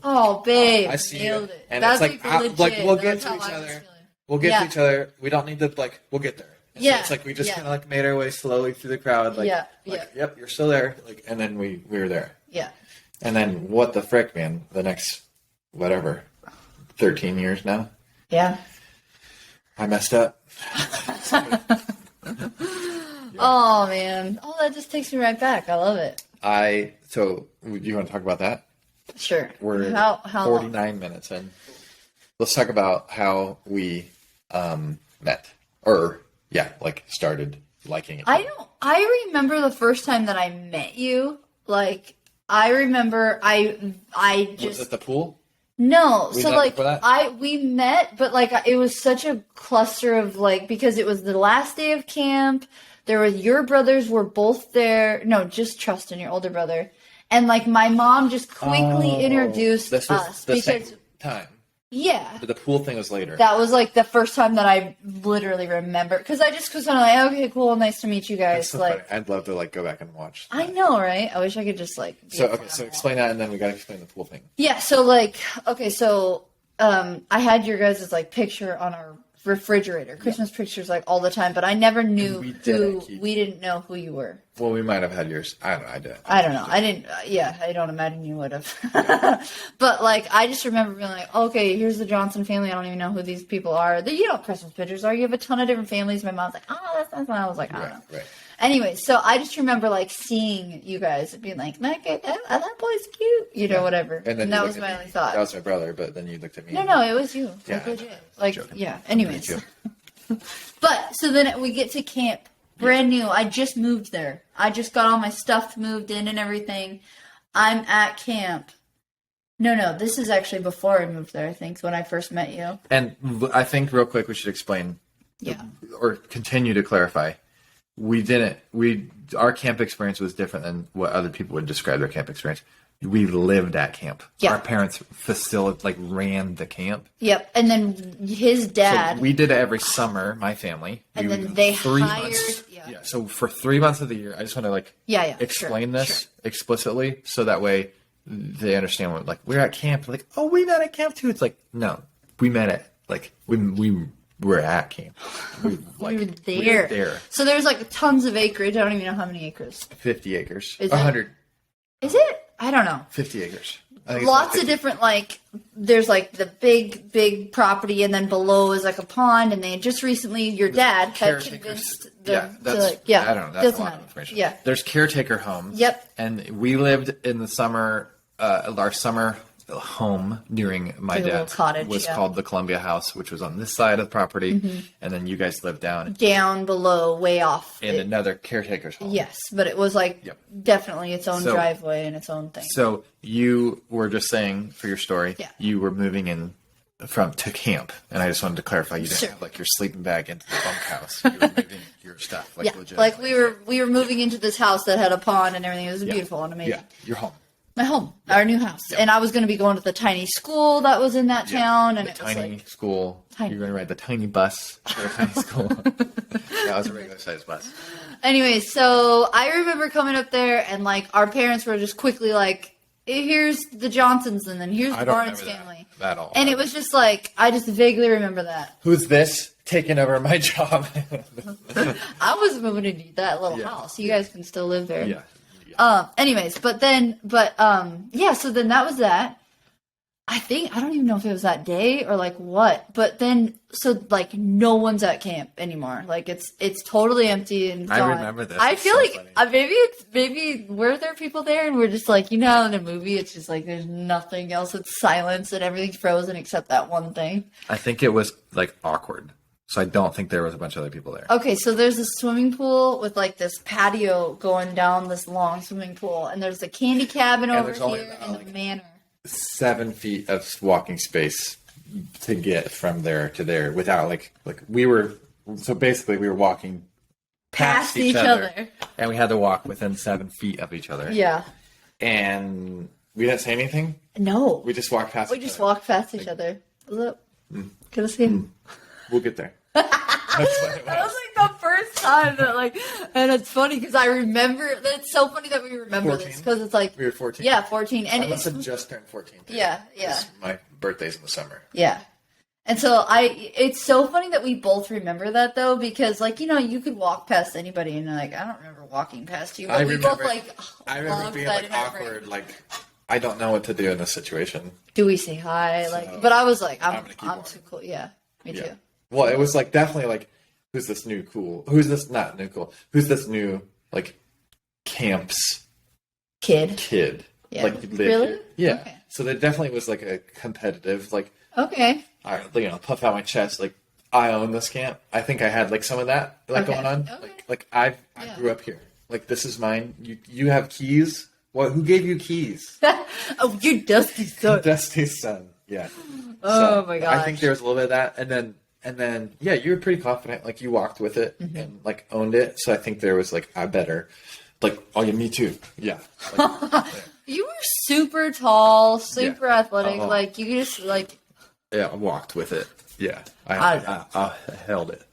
oh, babe, I see nailed you. it. And that's it's like we'll get to each other. We'll get to each other. We don't need to like. We'll get there. And so it's like we just kind of like made our way slowly through the crowd. Like, yep, you're still there. Like, and then we were there. Yeah. And then what the frick, man? The next 13 years now. Yeah. I messed up. Oh man! Oh, that just takes me right back. I love it. So do you want to talk about that? Sure. We're how 49 long? minutes in. Let's talk about how we met, or like started liking it. I remember the first time that I met you. Like I remember, I just was it the pool? No, so like we met, but like it was such a cluster of like because it was the last day of camp. There was your brothers were both there. No, just Trustin, your older brother, and like my mom just quickly introduced us the because same time. Yeah, but the pool thing was later. That was like the first time that I literally remember because I just was kind of like, okay, cool, nice to meet you guys. So like, funny. I'd love to like go back and watch that. I know, right? I wish I could just like. So explain that, and then we got to explain the pool thing. Yeah. So like, okay, so I had your guys' like picture on our refrigerator, Christmas pictures like all the time, but I never knew we didn't know who you were. Well, we might have had yours. I don't know. I did. I don't know. I didn't. Yeah, I don't imagine you would have. But like, I just remember being like, okay, here's the Johnson family. I don't even know who these people are. You know, Christmas pictures are. You have a ton of different families. My mom's like, oh, that's not. I was like, I don't know. Right. Anyway, so I just remember like seeing you guys being like, that boy's cute, you know, whatever. And that was my only thought. That was my brother, but then you looked at me. No, it was you. Yeah, like, yeah. Anyways, but so then we get to camp. Brand new. I just moved there. I just got all my stuff moved in and everything. I'm at camp. No, this is actually before I moved there, I think, when I first met you. And I think real quick we should explain or continue to clarify. Our camp experience was different than what other people would describe their camp experience. We lived at camp. Yeah. Our parents ran the camp. Yep. And then his dad. So we did it every summer, my family. And then they 3 hired. months. Yeah. So for 3 months of the year, I just want to explain this explicitly so that way they understand what, we're at camp. Like, oh, we met at camp too. It's like, no, we met at, we were at camp. We were there. So there's tons of acreage. I don't even know how many acres. 50 acres. Is 100. Is it? I don't know. 50 acres. Lots of different, there's the big property, and then below is a pond, and they just recently, your dad had convinced them I don't know. That's a lot of information. Yeah. There's caretaker homes. Yep. And we lived in the summer, our summer home during my dad's cottage was called the Columbia House, which was on this side of the property, and then you guys lived down below, way off in another caretaker's home. Yes, but it was definitely its own driveway and its own thing. So you were just saying for your story, you were moving in to camp, and I just wanted to clarify you didn't have your sleeping bag into the bunkhouse. You were moving your stuff legitimately. we were moving into this house that had a pond and everything. It was beautiful and amazing. Yeah, your home. My home, our new house. And I was going to be going to the tiny school that was in that town. And the tiny school. You're going to ride the tiny bus to the tiny school. That was a regular sized bus. Anyway, so I remember coming up there and our parents were just quickly here's the Johnsons and then here's the Barnes family. That all. And it was just I just vaguely remember that. Who's this taking over my job? I was moving into that little house. You guys can still live there. Yeah. Anyways, so then that was that. I don't even know if it was that day or what, but then, so no one's at camp anymore. It's totally empty and gone. I remember this. I feel maybe were there people there and we're just in a movie, it's just there's nothing else. It's silence and everything's frozen except that one thing. I think it was awkward. So I don't think there was a bunch of other people there. Okay, so there's a swimming pool with this patio going down this long swimming pool, and there's a candy cabin over here and the manor. 7 feet of walking space to get from there to there without we were walking past each other, and we had to walk within 7 feet of each other. Yeah. And we didn't say anything. No. We just walked past. Walked past each other. What's up? Can I see him? We'll get there. That was the first time that and it's funny because I remember. It's so funny that we remember 14? this because it's we were 14. Yeah, 14, and I must have just turned 14. Yeah. My birthday's in the summer. Yeah, and so it's so funny that we both remember that though because you could walk past anybody and I don't remember walking past you. But we both I remember being awkward. I don't know what to do in this situation. Do we say hi? But I was I'm too cool. Yeah, me too. Well, it was definitely who's this new cool? Who's this not new cool? Who's this new camps kid? Yeah. Really? Here? Yeah. Okay. So there definitely was a competitive Okay. Puff out my chest I own this camp. I think I had some of that going on. Okay. I grew up here. This is mine. You have keys. What? Who gave you keys? Oh, you Dusty's son. Dusty's son. Yeah. Oh my gosh. I think there was a little bit of that, and then you were pretty confident. You walked with it and owned it. So I think there was I better. Oh yeah, me too. Yeah. You were super tall, super athletic. You just Yeah, I walked with it. Yeah. I held it.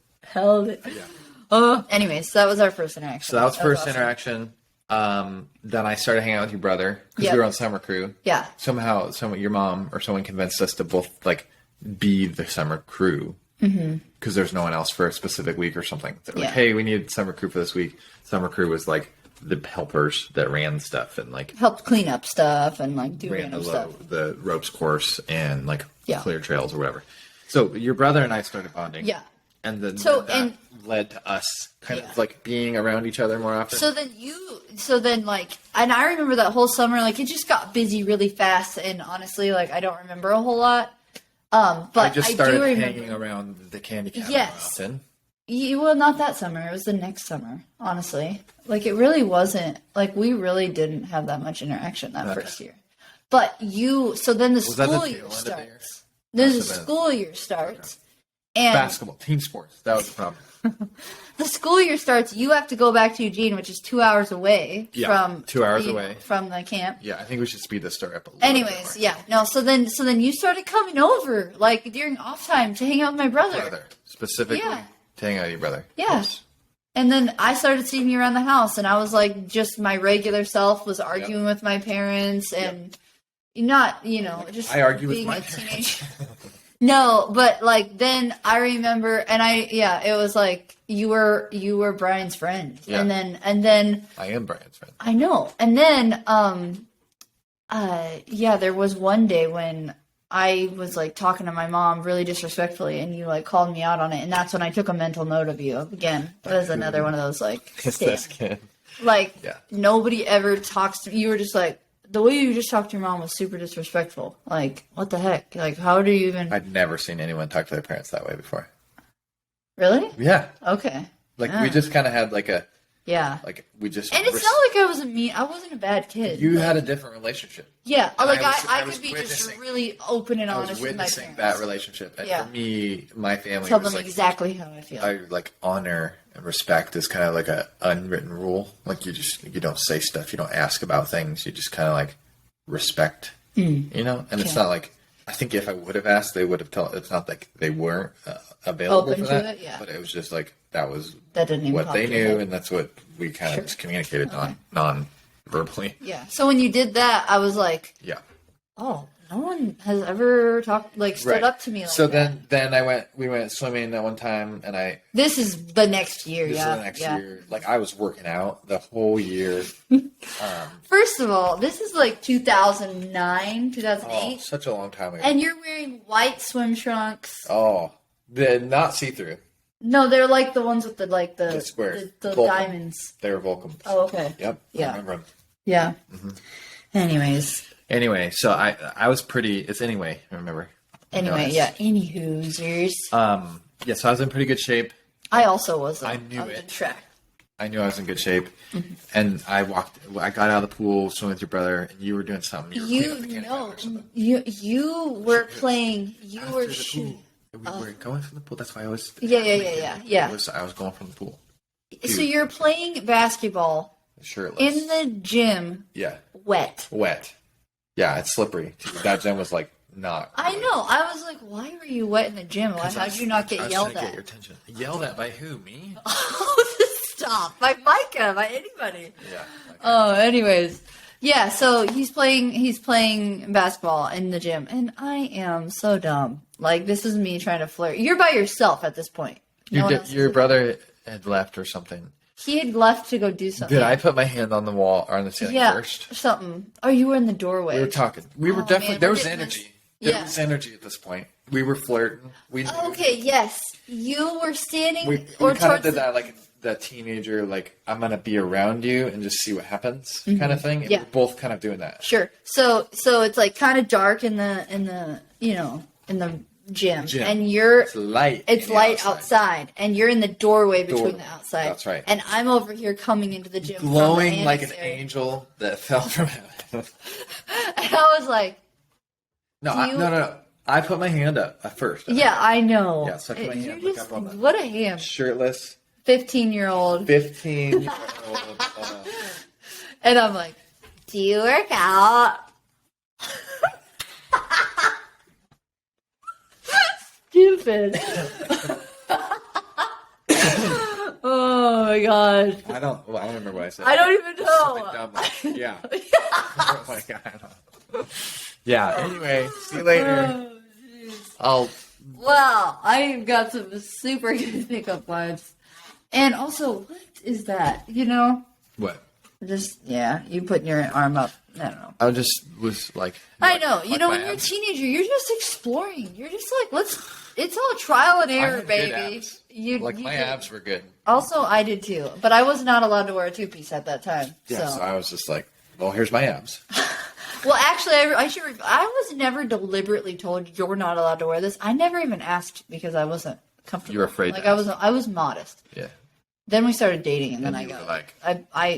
Yeah. Anyways, so that was our first interaction. So that was first interaction. Then I started hanging out with your brother because we were on summer crew. Yeah. Somehow, your mom or someone convinced us to both be the summer crew because there's no one else for a specific week or something. They're hey, we need summer crew for this week. Summer crew was the helpers that ran stuff and like helped clean up stuff and like do ran random stuff. the ropes course and like Yeah. clear trails or whatever. So your brother and I started bonding. Yeah. And then So- that and- led to us kind Yeah. of like being around each other more often. So then like, and I remember that whole summer, like it just got busy really fast, and honestly, like I don't remember a whole lot. But I just started do remember. hanging around the candy cabinet Yes. often. Well, not that summer. It was the next summer, honestly. Like, it really wasn't, like, we really didn't have that much interaction that Okay. first year. But so then the Was that the school tail year end of the year? starts. Then the Must have been. school year starts. And Basketball, team sports. That was the problem. the school year starts, you have to go back to Eugene, which is 2 hours away Yeah, from 2 hours away. from the camp. Yeah, I think we should speed this story up a little Anyways, bit more. yeah, no. So then you started coming over like during off time to hang out with my brother. Specifically, Yeah. to hang out with your brother. Yeah. Yes. And then I started seeing you around the house, and I was like, just my regular self was arguing with my parents, and not, just I argue with being my a parents. teenager. No, but like then I remember, and it was like you were Brian's friend, Yeah. and then I am Brian's friend. I know, and then there was one day when I was like talking to my mom really disrespectfully, and you like called me out on it, and that's when I took a mental note of you. Again, it was another one of those like It's this kid. like Yeah. nobody ever talks to me. You were just like the way you just talked to your mom was super disrespectful. Like what the heck? Like how do you even I'd never seen anyone talk to their parents that way before. really? Yeah. Okay. Like Ah. we just kind of had like a, Yeah. like we just. And it's not like I wasn't a bad kid. You had a different relationship. Yeah, And like I I was could be just witnessing- really open and I was honest with my witnessing parents. that relationship, and Yeah. for me, my family Tell was them like, exactly how I feel. I like honor and respect is kind of like a unwritten rule. Like you don't say stuff, you don't ask about things, you just kind of like respect, And it's Yeah. not like, I think if I would have asked, they would have told. It's not like they weren't available Open for to that, it, yeah. but it was just like that was That didn't even what pop they in your knew, head. and that's what we kind of Sure. just communicated non-verbally. Yeah. So when you did that, I was like, Yeah. oh, no one has ever stood up to me like so that. then we went swimming that one time, and This is the next year, this is yeah. the next yeah. year. Like I was working out the whole year. First of all, this is like 2009, 2008. Oh, such a long time ago. And you're wearing white swim trunks. Oh, they're not see-through. No, they're like the ones with the squares. the Vulcan. diamonds. They're Vulcan. Oh, okay. Yep. Yeah. I remember 'em. Yeah. Anyways. Anyway, so I was pretty. It's anyway. Remember. Anyway, yeah. Anywhoosers. Yeah. So I was in pretty good shape. I also was I on knew the it. track. I knew I was in good shape, Mm-hmm. and I got out of the pool, swimming with your brother, and you were doing something. You were cleaning up the candy know, cabinet or something. you were playing. You After were the shooting. pool. We were going from the pool. That's why I was. Yeah. I was going from the pool. So you're playing basketball Shirtless. in the gym, Yeah. wet. Wet. Yeah, it's slippery. That gym was like not. I know. I was like, why were you wet in the gym? Why, how did you not I get was yelled trying to at? Get your attention. Yelled at by who? Me? Oh, stop! By Micah, by anybody. Yeah. Okay. Oh, anyways, yeah. So he's playing basketball in the gym, and I am so dumb. Like this is me trying to flirt. You're by yourself at this point. No one else Your is- brother had left or something. He had left to go do something. Did I put my hand on the wall or on the ceiling Yeah, first? something. Oh, you were in the doorway. We were talking. We were Oh, definitely. man, There we're was getting energy. this- There yeah. was energy at this point. We were flirting. We Okay, yes. You were standing we or kind of towards did the- that like that teenager, like I'm gonna be around you and just see what happens kind of thing. And Yeah. we're both kind of doing that. Sure. So it's like kind of dark in the in the gym, and you're It's light. it's in the light outside, and you're in the doorway between Door- the outside. that's right. And I'm over here coming into the gym, from the Glowing like an annex area. angel that fell from heaven. And I was like, No, Do you- no. I put my hand up at first. yeah, I know. Yeah, so I put my You're hand look just up on the- what a ham. Shirtless, 15-year-old, 15-year-old. and I'm like, do you work out? Stupid. Oh my gosh. I don't remember what I said. I don't even Something know. dumb like, yeah. Oh my God, I don't know. Yeah. Anyway, see you later. I'll. Well, I've got some super good pickup lines. And also, what is that? What? Just, yeah, you putting your arm up. I don't know. I just was like... I know. You know, my when you're a abs. teenager, you're just exploring. You're just like, it's all trial and I error, had good baby. abs. You my did. abs were good. Also, I did too. But I was not allowed to wear a two-piece at that time. Yeah, so I was just like, well, here's my abs. Well, actually, I was never deliberately told you're not allowed to wear this. I never even asked because I wasn't comfortable. You were afraid Like to I was modest. Yeah. Then we started dating, and then I you got were like,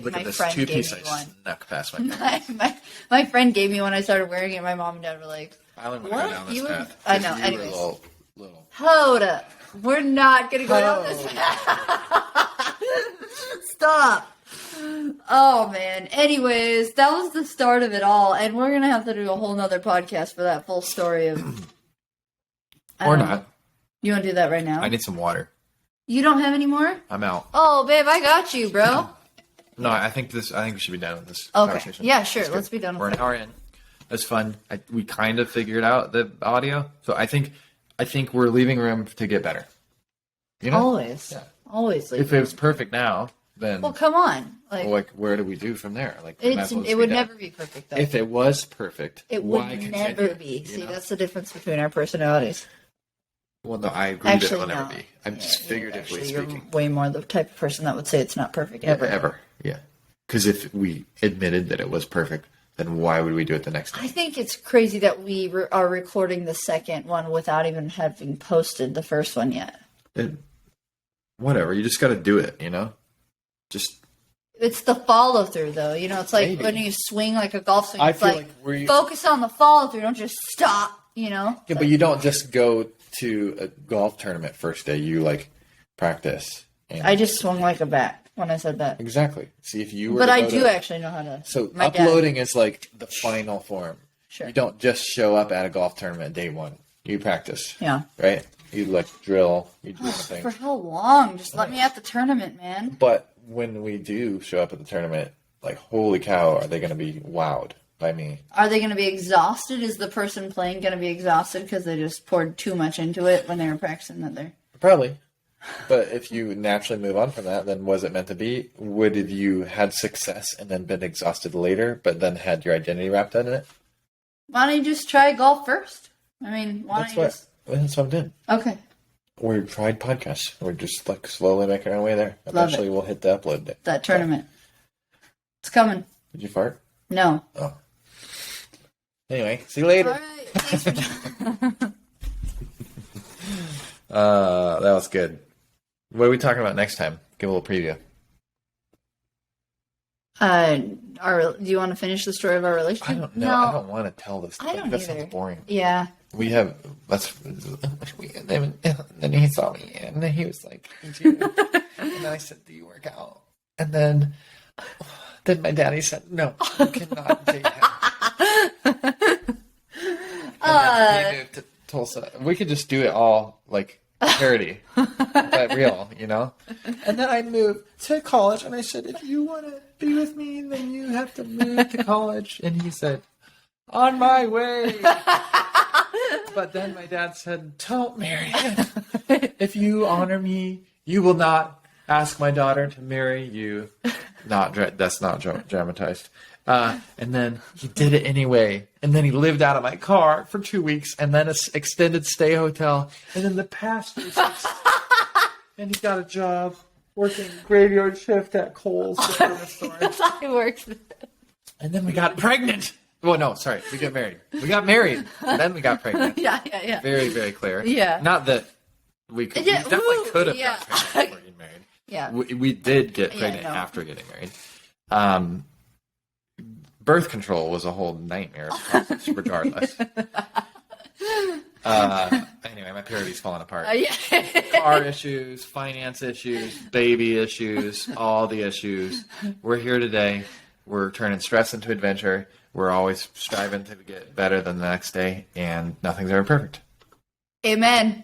look my at this friend gave two-piece me I one. snuck past my My friend gave me one. I started wearing it. My mom and dad were like, Kylan would "What? go down this You were?" path. I know. You Anyways, were little. hold up. We're not gonna go down this path. Stop. Oh man. Anyways, that was the start of it all, and we're gonna have to do a whole nother podcast for that full story of. Or not. You want to do that right now? I need some water. You don't have any more? I'm out. Oh, babe, I got you, bro. No, I think we should be done with this Okay. conversation. Yeah, sure. Let's be done with We're it. an hour in. That's fun. We kind of figured out the audio, so I think we're leaving room to get better. You know, Always. Yeah. Always. If it was perfect now, then Well, come on. Like where do we do from there? Like we might as well it just would be done. never be perfect, though. If it was perfect, It why would continue? never be. You See, know? that's the difference between our personalities. Well, no, I agree that it Actually, will no. never be. I'm just figuratively Actually, speaking. you're way more the type of person that would say it's not perfect ever. Ever. Yeah. Because if we admitted that it was perfect, then why would we do it the next I time? think it's crazy that we are recording the second one without even having posted the first one yet. Whatever. You just got to do it, you know? Just... It's the follow through, though. You know, it's like Maybe. when you swing like a golf swing. I It's feel like like focus on the follow through. Don't just stop. You know. Yeah, but you don't just go to a golf tournament first day. You, like, practice. And... I just swung like a bat when I said that. Exactly. See, if you were But to I go do to... actually know how to. So my dad- uploading is like the final form. Sure. You don't just show up at a golf tournament day one. You practice. Yeah. Right? You like drill. You do things. For how long? Just let me at the tournament, man. But when we do show up at the tournament, like, holy cow, are they going to be wowed by me? Are they going to be exhausted? Is the person playing going to be exhausted because they just poured too much into it when they were practicing that they're... Probably. But if you naturally move on from that, then was it meant to be? Would have you had success and then been exhausted later, but then had your identity wrapped up in it? Why don't you just try golf first? I mean, why don't you just... That's what I'm doing. Okay. We tried podcasts. We're just like slowly making our way there. Love Eventually, we'll hit the upload day. That tournament. It's coming. Did you fart? No. Oh. Anyway, see you later. All right. Thanks for... That was good. What are we talking about next time? Give a little preview. Do you want to finish the story of our relationship? I don't know. No. I don't want to tell this. I don't that either. sounds boring. Yeah. We have. And then he saw me, and then he was like, "Do you?" And then I said, "Do you work out?" And then my daddy said, "No, you cannot date him." And then he moved to Tulsa. We could just do it all like parody, but real, you know. And then I moved to college, and I said, "If you want to be with me, then you have to move to college." And he said, "On my way." But then my dad said, "Don't marry him. If you honor me, you will not ask my daughter to marry you." That's not dramatized. And then he did it anyway. And then he lived out of my car for 2 weeks, and then an extended stay hotel, and then the past 3 weeks. And he got a job working graveyard shift at Kohl's. I worked. And then we got pregnant. Well, no, sorry. We got married. We got married. And then we got pregnant. Yeah. Very, very clear. Yeah. Not that we could. Yeah, We definitely could have yeah. got pregnant before getting married. Yeah. We did get pregnant no. after getting married. Birth control was a whole nightmare process, regardless. Anyway, my parody's falling apart. Yeah. Car issues, finance issues, baby issues, all the issues. We're here today. We're turning stress into adventure. We're always striving to get better than the next day, and nothing's ever perfect. Amen.